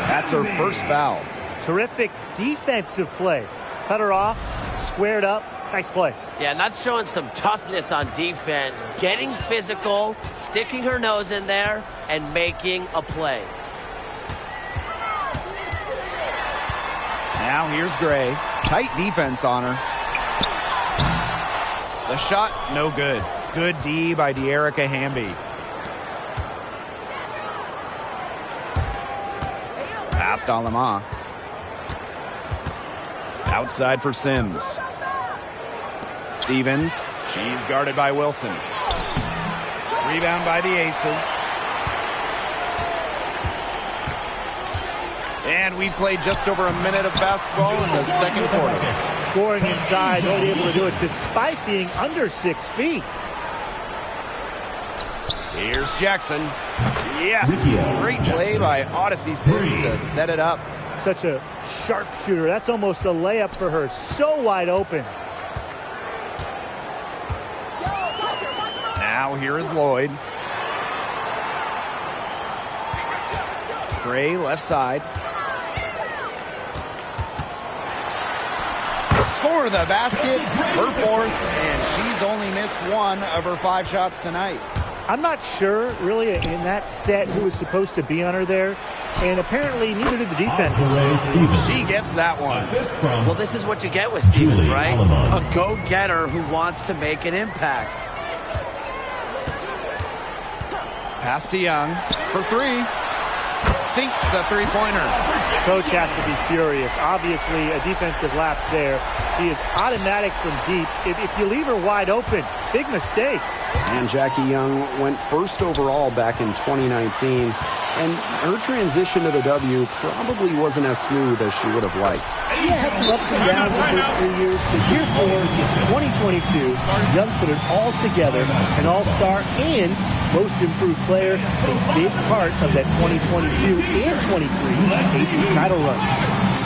That's her first foul. Terrific defensive play. Cut her off, squared up. Nice play. Yeah, and that's showing some toughness on defense. Getting physical, sticking her nose in there, and making a play. Now here's Gray. Tight defense on her. The shot, no good. Good D by De'Erica Hamby. Past Alama. Outside for Sims. Stevens. She's guarded by Wilson. Rebound by the Aces. And we played just over a minute of basketball in the second quarter. Scoring inside, only able to do it despite being under 6 feet. Here's Jackson. Yes, great play by Odyssey Sims to set it up. Such a sharpshooter. That's almost a layup for her. So wide open. Now here is Lloyd. Gray left side. Score the basket, her fourth, and she's only missed 1 of her 5 shots tonight. I'm not sure, really, in that set who was supposed to be on her there, and apparently neither did the defense. She gets that one. Well, this is what you get with Stevens, right? A go-getter who wants to make an impact. Pass to Young for 3. Sinks the three-pointer. Coach has to be furious. Obviously, a defensive lapse there. He is automatic from deep. If you leave her wide open, big mistake. And Jackie Young went first overall back in 2019, and her transition to the W probably wasn't as smooth as she would have liked. Yeah, had some ups and downs in those 3 years, but year 4, 2022, Young put it all together, an all-star and most improved player, a big part of that 2022 and 23 ACC title run.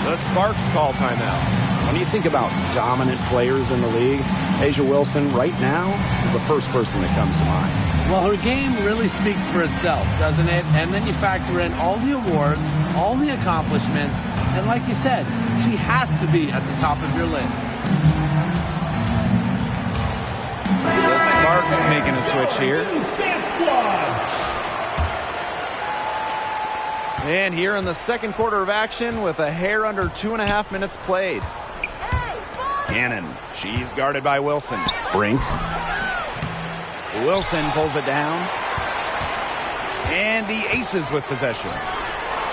The Sparks call timeout. When you think about dominant players in the league, A'ja Wilson right now is the first person that comes to mind. Well, her game really speaks for itself, doesn't it? And then you factor in all the awards, all the accomplishments, and like you said, she has to be at the top of your list. The Sparks making a switch here. And here in the second quarter of action with a hair under 2.5 minutes played. Cannon. She's guarded by Wilson. Brink. Wilson pulls it down. And the Aces with possession.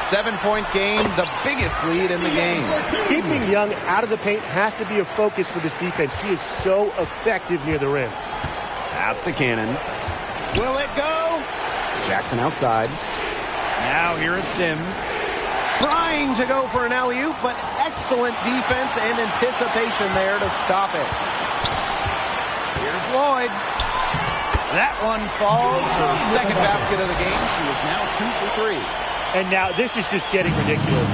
7-point game, the biggest lead in the game. Keeping Young out of the paint has to be a focus for this defense. She is so effective near the rim. Pass to Cannon. Will it go? Jackson outside. Now here is Sims. Trying to go for an alley-oop, but excellent defense and anticipation there to stop it. Here's Lloyd. That one falls. Her second basket of the game. She is now 2 for 3. And now this is just getting ridiculous.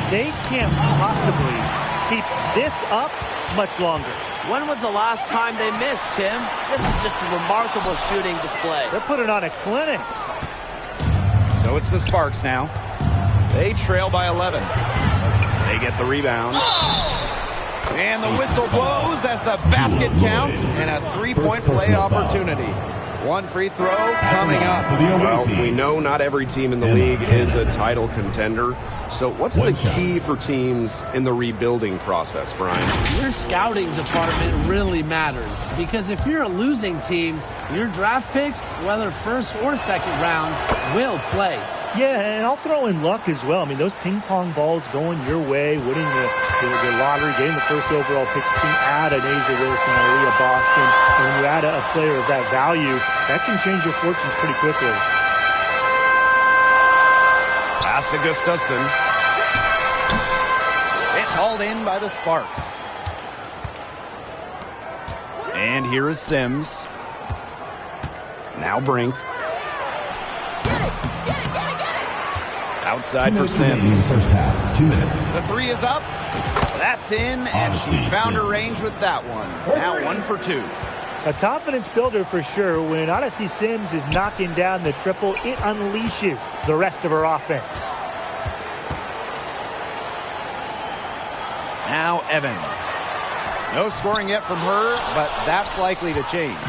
They can't possibly keep this up much longer. When was the last time they missed, Tim? This is just a remarkable shooting display. They're putting on a clinic. So it's the Sparks now. They trail by 11. They get the rebound. And the whistle blows as the basket counts and a 3-point play opportunity. One free throw coming up. Well, we know not every team in the league is a title contender. So what's the key for teams in the rebuilding process, Brian? Your scouting department really matters, because if you're a losing team, your draft picks, whether first or second round, will play. Yeah, and I'll throw in luck as well. I mean, those ping pong balls going your way, winning the lottery, getting the first overall pick, you can add an A'ja Wilson or Leah Boston. And when you add a player of that value, that can change your fortunes pretty quickly. Pass to Gustafson. It's hauled in by the Sparks. And here is Sims. Now Brink. Outside for Sims. First half, 2 minutes. The 3 is up. That's in, and she found her range with that one. Now 1 for 2. A confidence builder for sure. When Odyssey Sims is knocking down the triple, it unleashes the rest of her offense. Now Evans. No scoring yet from her, but that's likely to change.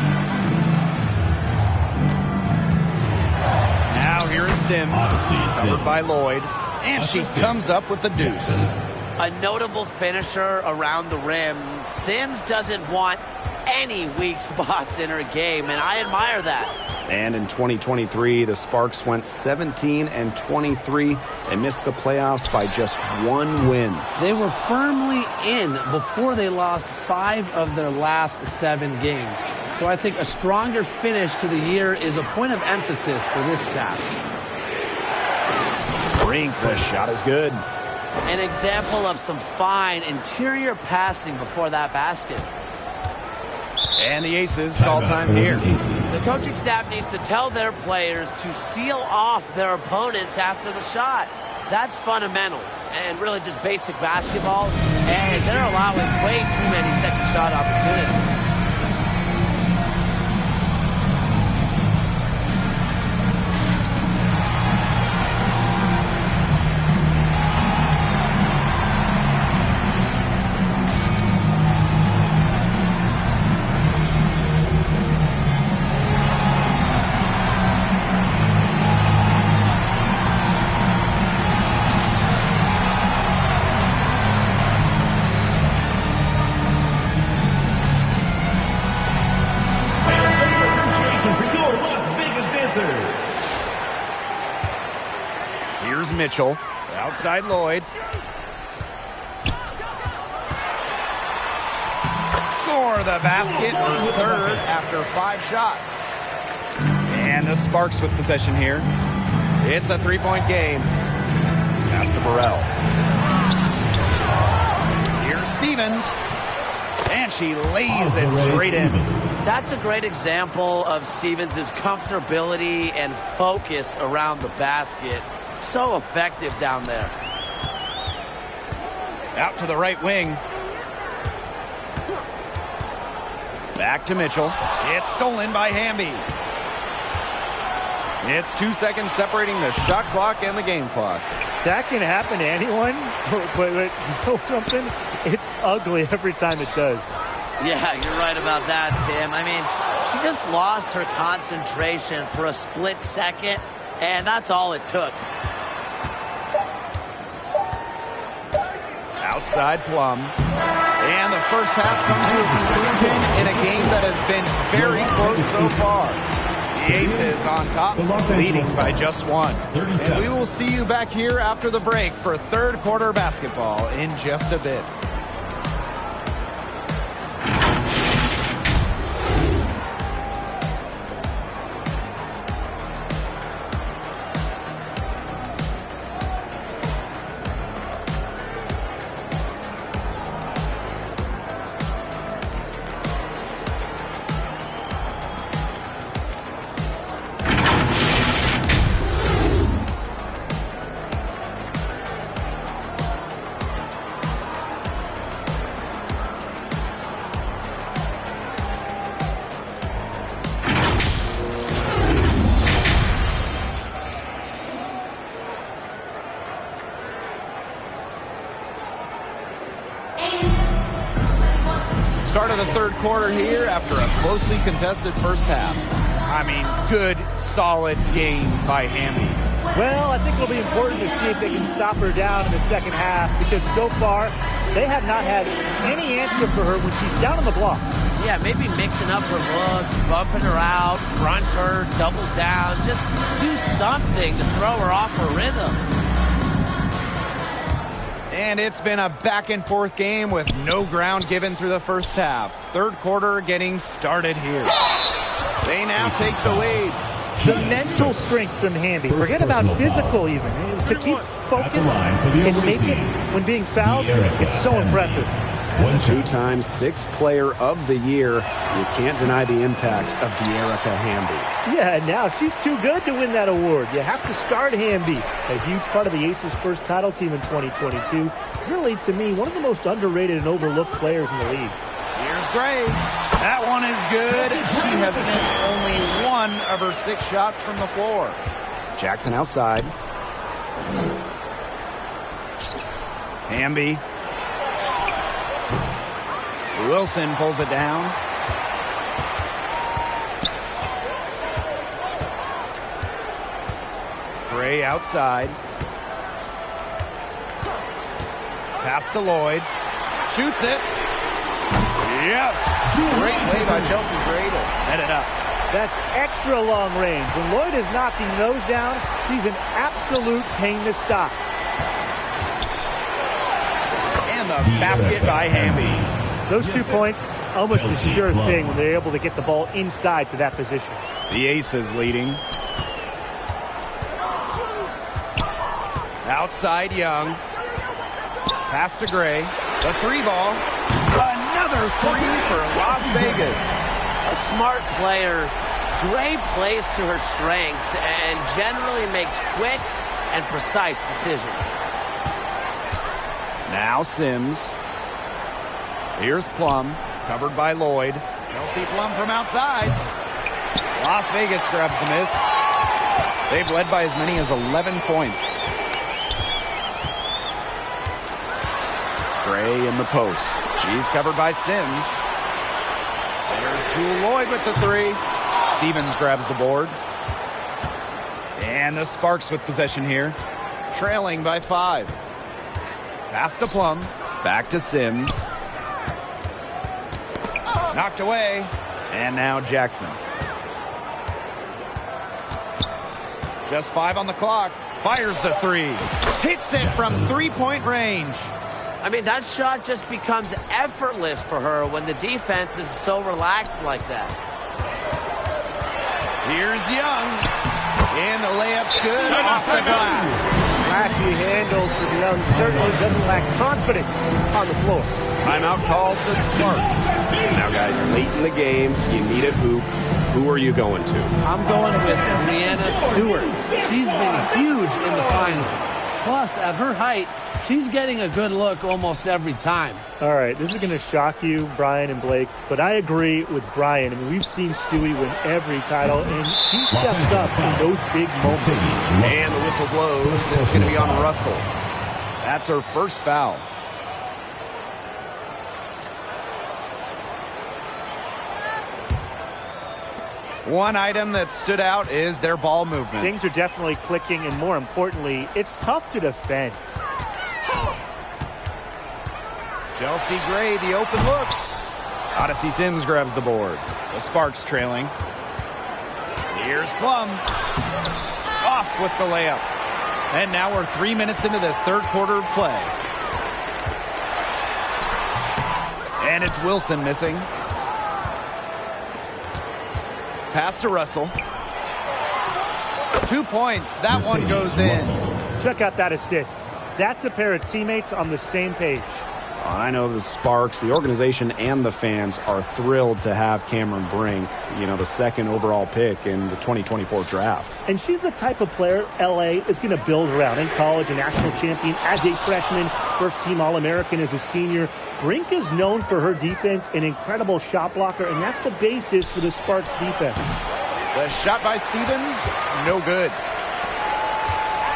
Now here is Sims, covered by Lloyd, and she comes up with the deuce. A notable finisher around the rim. Sims doesn't want any weak spots in her game, and I admire that. And in 2023, the Sparks went 17-23 and missed the playoffs by just 1 win. They were firmly in before they lost 5 of their last 7 games. So I think a stronger finish to the year is a point of emphasis for this staff. Brink, the shot is good. An example of some fine interior passing before that basket. And the Aces call time here. The coaching staff needs to tell their players to seal off their opponents after the shot. That's fundamentals and really just basic basketball. And they're allowing way too many second shot opportunities. Here's Mitchell. Outside Lloyd. Score the basket. Third after 5 shots. And the Sparks with possession here. It's a 3-point game. Pass to Burrell. Here's Stevens. And she lays it straight in. That's a great example of Stevens' comfortability and focus around the basket. So effective down there. Out to the right wing. Back to Mitchell. It's stolen by Hamby. It's 2 seconds separating the shot clock and the game clock. That can happen to anyone, but you know something? It's ugly every time it does. Yeah, you're right about that, Tim. I mean, she just lost her concentration for a split second, and that's all it took. Outside Plum. And the first half comes to a conclusion in a game that has been very close so far. The Aces on top, leading by just 1. And we will see you back here after the break for third quarter basketball in just a bit. Start of the third quarter here after a closely contested first half. I mean, good, solid game by Hamby. Well, I think it'll be important to see if they can stop her down in the second half, because so far they have not had any answer for her when she's down on the block. Yeah, maybe mixing up her looks, bumping her out, front her, double down. Just do something to throw her off her rhythm. And it's been a back-and-forth game with no ground given through the first half. Third quarter getting started here. They now take the lead. The mental strength from Hamby. Forget about physical even. To keep focus and make it when being fouled, it's so impressive. And the 2-time 6th player of the year. You can't deny the impact of De'Erica Hamby. Yeah, now she's too good to win that award. You have to start Hamby. A huge part of the Aces' first title team in 2022. Really, to me, one of the most underrated and overlooked players in the league. Here's Gray. That one is good. She has missed only 1 of her 6 shots from the floor. Jackson outside. Hamby. Wilson pulls it down. Gray outside. Pass to Lloyd. Shoots it. Yes. Great play by Chelsea Gray to set it up. That's extra long range. When Lloyd is knocking those down, she's an absolute pain to stop. And the basket by Hamby. Those 2 points, almost a sure thing when they're able to get the ball inside to that position. The Aces leading. Outside Young. Pass to Gray. The 3-ball. Another 3 for Las Vegas. A smart player. Gray plays to her strengths and generally makes quick and precise decisions. Now Sims. Here's Plum, covered by Lloyd. Chelsea Plum from outside. Las Vegas grabs the miss. They've led by as many as 11 points. Gray in the post. She's covered by Sims. There's Jewel Lloyd with the 3. Stevens grabs the board. And the Sparks with possession here. Trailing by 5. Pass to Plum. Back to Sims. Knocked away. And now Jackson. Just 5 on the clock. Fires the 3. Hits it from 3-point range. I mean, that shot just becomes effortless for her when the defense is so relaxed like that. Here's Young. And the layup's good off the glass. Flashy handles for Young. Certainly doesn't lack confidence on the floor. Timeout calls the Sparks. Now, guys, late in the game, you need a hoop. Who are you going to? I'm going with Breanna Stewart. She's been huge in the finals. Plus, at her height, she's getting a good look almost every time. All right, this is going to shock you, Brian and Blake, but I agree with Brian. I mean, we've seen Stewie win every title, and she steps up in those big moments. And the whistle blows, and it's going to be on Russell. That's her first foul. One item that stood out is their ball movement. Things are definitely clicking, and more importantly, it's tough to defend. Chelsea Gray, the open look. Odyssey Sims grabs the board. The Sparks trailing. Here's Plum. Off with the layup. And now we're 3 minutes into this third quarter of play. And it's Wilson missing. Pass to Russell. 2 points. That one goes in. Check out that assist. That's a pair of teammates on the same page. I know the Sparks, the organization, and the fans are thrilled to have Cameron Brink, the second overall pick in the 2024 draft. And she's the type of player LA is going to build around. In college, a national champion as a freshman, first-team All-American as a senior. Brink is known for her defense, an incredible shot blocker, and that's the basis for the Sparks defense. The shot by Stevens, no good.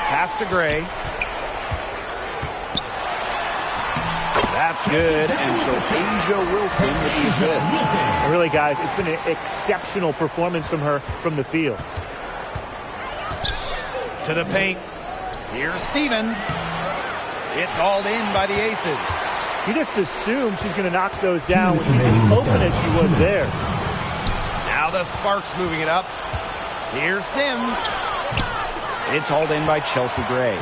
Pass to Gray. That's good, and so Asia Wilson with the assist. Really, guys, it's been an exceptional performance from her from the field. To the paint. Here's Stevens. It's hauled in by the Aces. You just assume she's going to knock those down when she's as open as she was there. Now the Sparks moving it up. Here's Sims. It's hauled in by Chelsea Gray.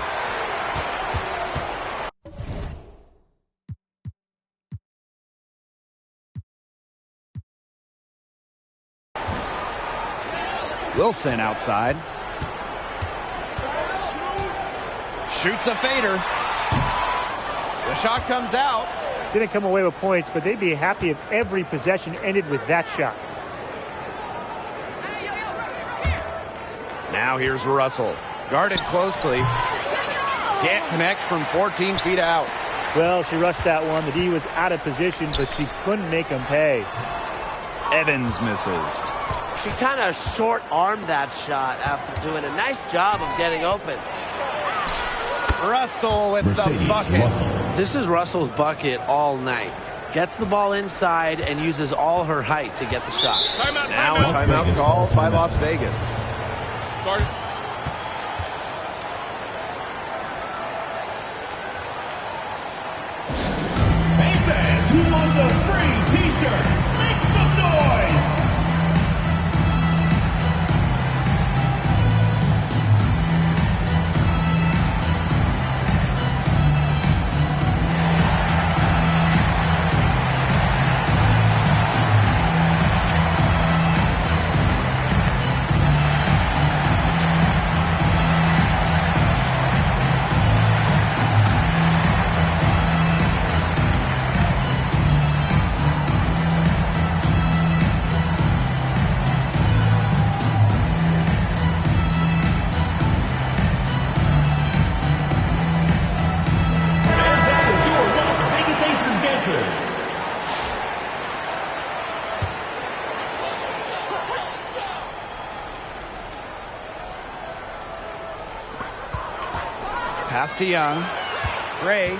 Wilson outside. Shoots a fader. The shot comes out. Didn't come away with points, but they'd be happy if every possession ended with that shot. Now here's Russell. Guarded closely. Can't connect from 14 feet out. Well, she rushed that one. The D was out of position, but she couldn't make him pay. Evans misses. She kind of short-armed that shot after doing a nice job of getting open. Russell with the bucket. This is Russell's bucket all night. Gets the ball inside and uses all her height to get the shot. Now a timeout called by Las Vegas. Hey fans, who wants a free t-shirt? Make some noise! Pass to Young. Gray.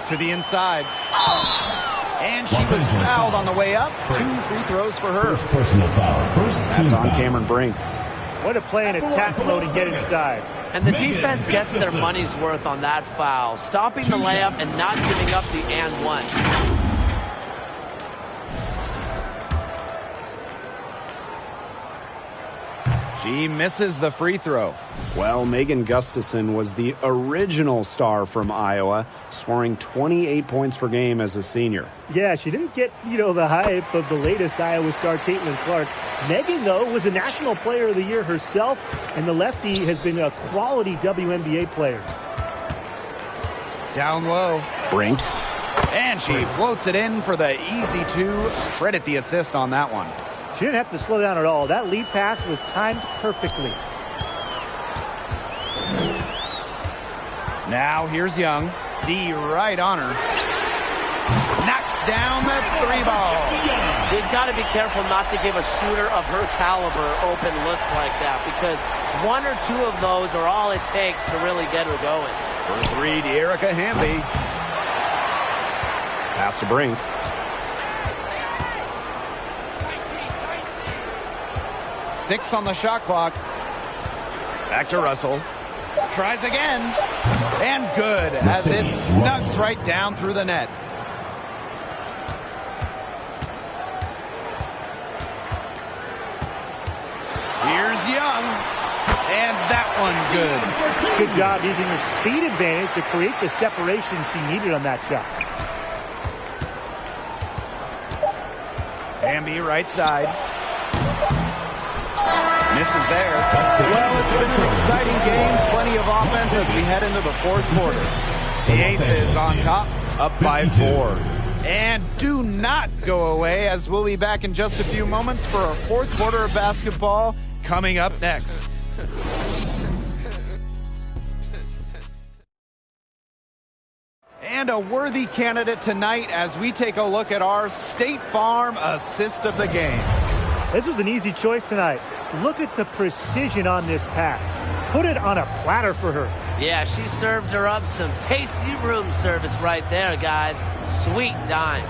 To the inside. And she was fouled on the way up. 2 free throws for her. First personal foul. First team That's on foul. Cameron Brink. What a play in attack mode and get inside. And the defense gets their money's worth on that foul, stopping the layup and not giving up the and one. She misses the free throw. Well, Megan Gustafson was the original star from Iowa, scoring 28 points per game as a senior. Yeah, she didn't get, the hype of the latest Iowa star, Caitlin Clark. Megan, though, was a National Player of the Year herself, and the lefty has been a quality WNBA player. Down low. Brink. And she floats it in for the easy 2. Credit the assist on that one. She didn't have to slow down at all. That lead pass was timed perfectly. Now here's Young. D right on her. Knocks down the 3 ball. They've got to be careful not to give a shooter of her caliber open looks like that, because 1 or 2 of those are all it takes to really get her going. For 3, De'Erica Hamby. Pass to Brink. Six on the shot clock. Back to Russell. Tries again. And good, as it snugs right down through the net. Here's Young. And that one good. Good job using her speed advantage to create the separation she needed on that shot. Hamby right side. Misses there. Well, it's been an exciting game. Plenty of offense as we head into the 4th quarter. The Aces on top, up by 4. And do not go away, as we'll be back in just a few moments for our 4th quarter of basketball coming up next. And a worthy candidate tonight as we take a look at our State Farm assist of the game. This was an easy choice tonight. Look at the precision on this pass. Put it on a platter for her. Yeah, she served her up some tasty room service right there, guys. Sweet dime.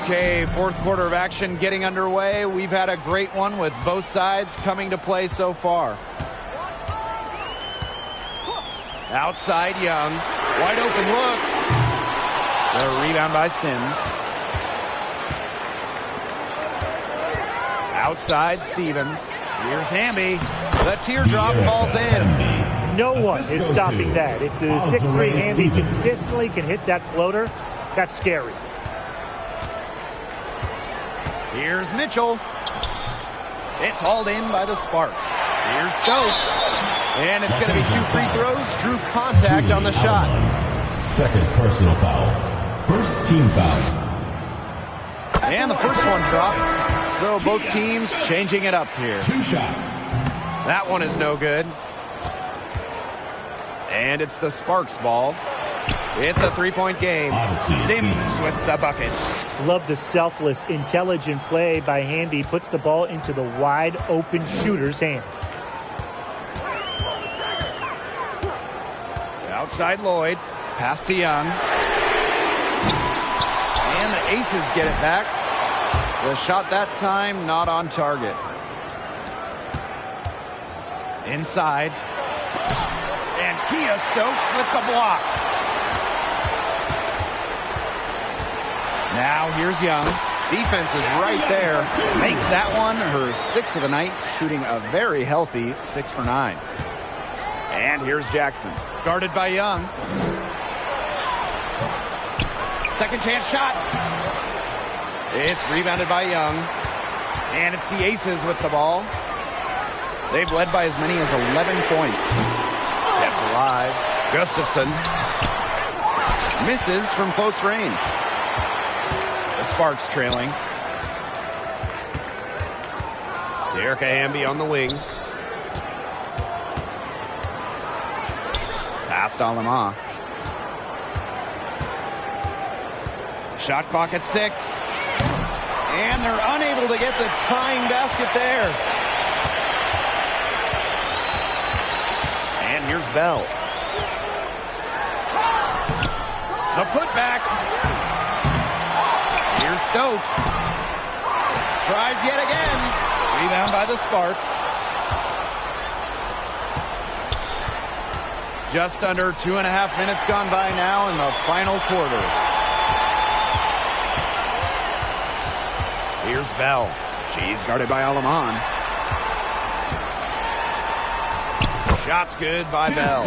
Okay, 4th quarter of action getting underway. We've had a great one with both sides coming to play so far. Outside Young. Wide open look. The rebound by Sims. Outside Stevens. Here's Hamby. The teardrop falls in. No one is stopping that. If the 6'3" Hamby consistently can hit that floater, that's scary. Here's Mitchell. It's hauled in by the Sparks. Here's Stokes. And it's going to be 2 free throws. Drew contact on the shot. Second personal foul. First team foul. And the first one drops. So both teams changing it up here. 2 shots. That one is no good. And it's the Sparks ball. It's a 3-point game. Sims with the bucket. Love the selfless, intelligent play by Hamby. Puts the ball into the wide open shooter's hands. Outside Lloyd. Pass to Young. And the Aces get it back. The shot that time not on target. Inside. And Kia Stokes with the block. Now here's Young. Defense is right there. Makes that one her 6th of the night, shooting a very healthy 6 for 9. And here's Jackson. Guarded by Young. Second chance shot. It's rebounded by Young. And it's the Aces with the ball. They've led by as many as 11 points. Kept alive. Gustafson misses from close range. The Sparks trailing. De'Erica Hamby on the wing. Passed on Lamar. Shot clock at 6. And they're unable to get the tying basket there. And here's Bell. The putback. Here's Stokes. Tries yet again. Rebound by the Sparks. Just under 2.5 minutes gone by now in the final quarter. Here's Bell. She's guarded by Alaman. Shot's good by Bell.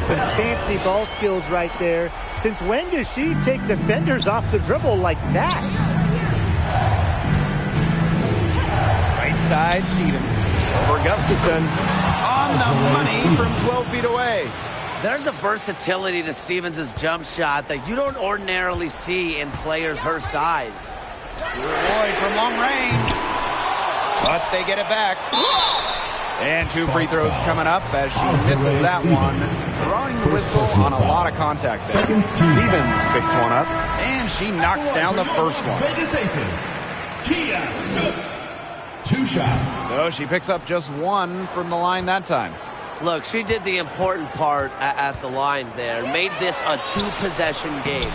Some fancy ball skills right there. Since when does she take defenders off the dribble like that? Right side, Stevens. Over Gustafson. On the money from 12 feet away. There's a versatility to Stevens' jump shot that you don't ordinarily see in players her size. Lloyd from long range. But they get it back. And 2 free throws coming up as she misses that one. Throwing the whistle on a lot of contact there. Stevens picks one up, and she knocks down the first one. Vegas Aces, Kiah Stokes. 2 shots. So she picks up just 1 from the line that time. Look, she did the important part at the line there. Made this a 2-possession game.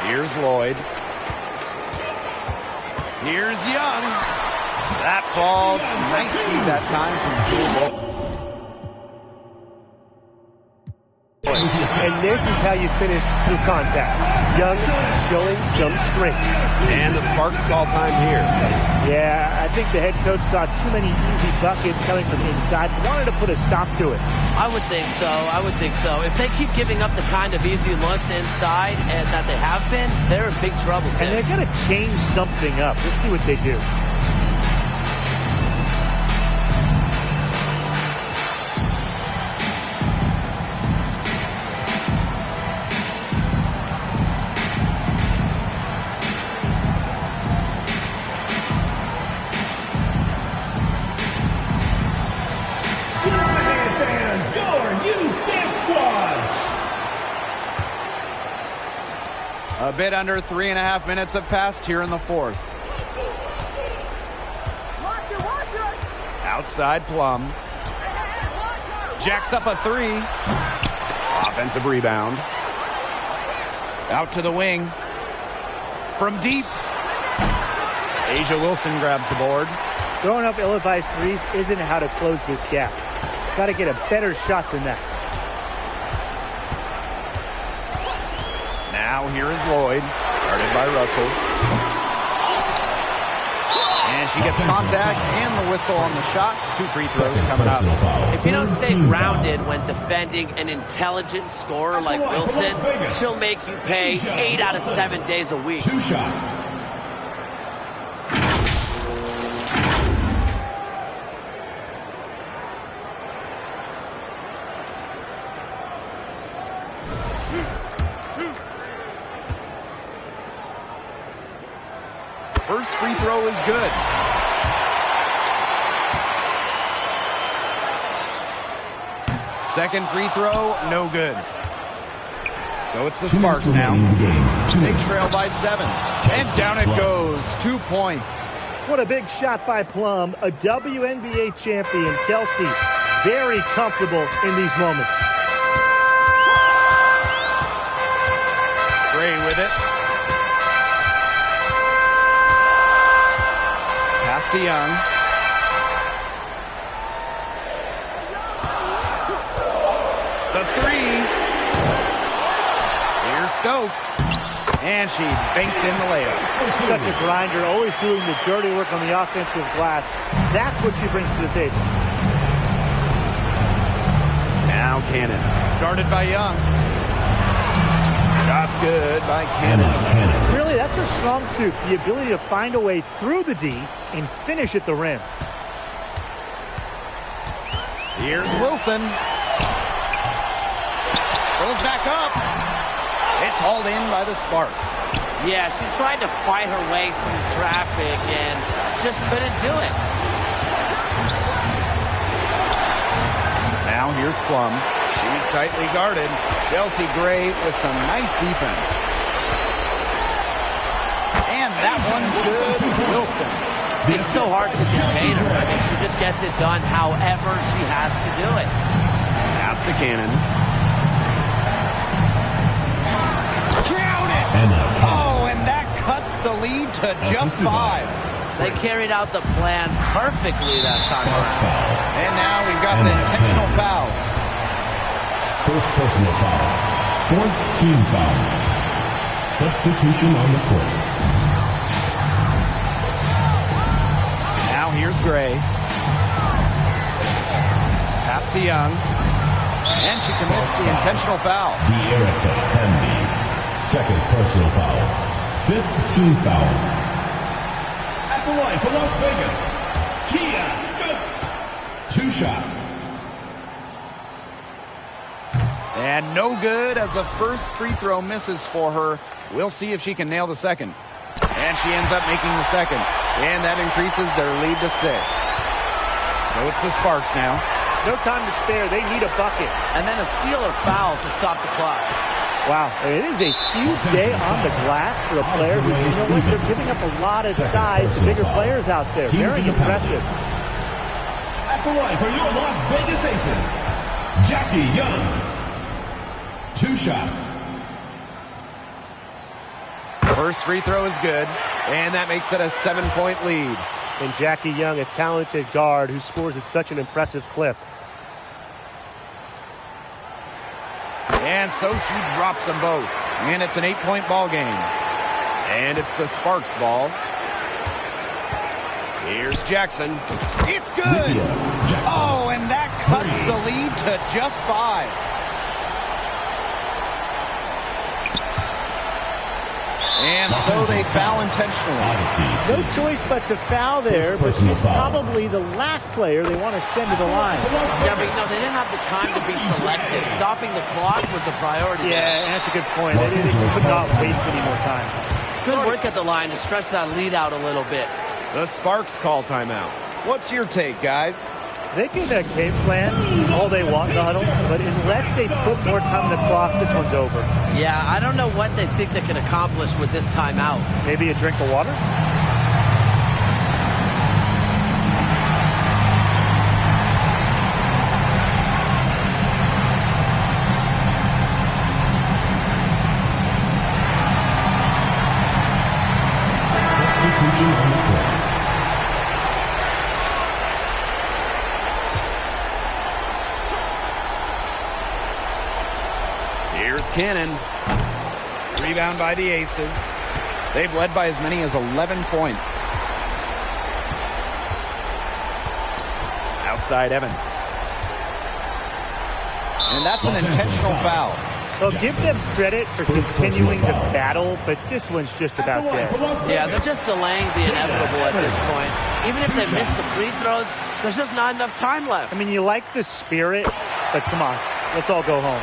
Here's Lloyd. Here's Young. That falls. Nice feed that time from Jewel. And this is how you finish through contact. Young showing some strength. And the Sparks call time here. Yeah, I think the head coach saw too many easy buckets coming from inside. Wanted to put a stop to it. I would think so. I would think so. If they keep giving up the kind of easy looks inside and that they have been, they're in big trouble. And they're going to change something up. Let's see what they do. A bit under 3.5 minutes have passed here in the fourth. Outside Plum. Jacks up a 3. Offensive rebound. Out to the wing. From deep. A'ja Wilson grabs the board. Throwing up ill-advised threes isn't how to close this gap. Got to get a better shot than that. Now here is Lloyd, guarded by Russell. And she gets contact and the whistle on the shot. 2 free throws coming up. If you don't stay grounded when defending an intelligent scorer like Wilson, she'll make you pay 8 out of 7 days a week. 2 shots. First free throw is good. Second free throw, no good. So it's the Sparks now. They trail by 7. And down it goes. 2 points. What a big shot by Plum. A WNBA champion, Kelsey. Very comfortable in these moments. Gray with it. Pass to Young. The 3. Here's Stokes. And she banks in the layup. Such a grinder, always doing the dirty work on the offensive glass. That's what she brings to the table. Now Cannon. Guarded by Young. Shot's good by Cannon. Really, that's her strong suit, the ability to find a way through the D and finish at the rim. Here's Wilson. Goes back up. It's hauled in by the Sparks. Yeah, she tried to fight her way through traffic and just couldn't do it. Now here's Plum. She's tightly guarded. Chelsea Gray with some nice defense. that one's good. Wilson. It's so hard to contain her. I mean, she just gets it done however she has to do it. Pass to Cannon. And that cuts the lead to just 5. They carried out the plan perfectly that time around. And now we've got the intentional foul. First personal foul. 4th team foul. Substitution on the court. Now here's Gray. Pass to Young. And she commits the intentional foul. De'Erica Hamby. 2nd personal foul. 5th team foul. At the line for Las Vegas, Kia Stokes. 2 shots. And no good as the first free throw misses for her. We'll see if she can nail the second. And she ends up making the second. And that increases their lead to 6. So it's the Sparks now. No time to spare. They need a bucket. And then a steal or foul to stop the clock. Wow, it is a huge day on the glass for a player who, you know what, they're giving up a lot of size to bigger players out there. Very impressive. At the line for your Las Vegas Aces, Jackie Young. 2 shots. First free throw is good, and that makes it a 7-point lead. And Jackie Young, a talented guard who scores at such an impressive clip. And so she drops them both. And it's an 8-point ball game. And it's the Sparks ball. Here's Jackson. It's good! Oh, and that cuts the lead to just 5. And so they foul intentionally. No choice but to foul there, but she's probably the last player they want to send to the line. Yeah, but you know, they didn't have the time to be selective. Stopping the clock was the priority. Yeah, and that's a good point. They could not waste any more time. Good work at the line to stretch that lead out a little bit. The Sparks call timeout. What's your take, guys? They can game plan all they want in the huddle, but unless they put more time on the clock, this one's over. Yeah, I don't know what they think they can accomplish with this timeout. Maybe a drink of water? Substitution on the court. Cannon. Rebound by the Aces. They've led by as many as 11 points. Outside Evans. And that's an intentional foul. Well, give them credit for continuing the battle, but this one's just about dead. Yeah, they're just delaying the inevitable at this point. Even if they miss the free throws, there's just not enough time left. I mean, you like the spirit, but come on, let's all go home.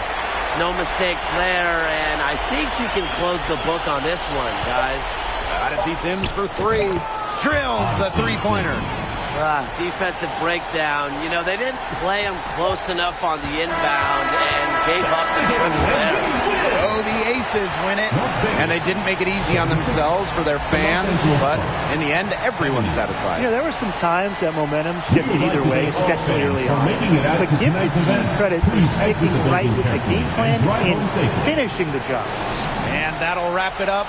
No mistakes there, and I think you can close the book on this one, guys. Odyssey Sims for 3. Drills the three-pointers. Defensive breakdown. You know, they didn't play him close enough on the inbound and gave up the dribble there. So the Aces win it, and they didn't make it easy on themselves for their fans, but in the end, everyone's satisfied. You know, there were some times that momentum shifted either way, especially early on. But give the team credit for sticking right with the game plan and finishing the job. And that'll wrap it up.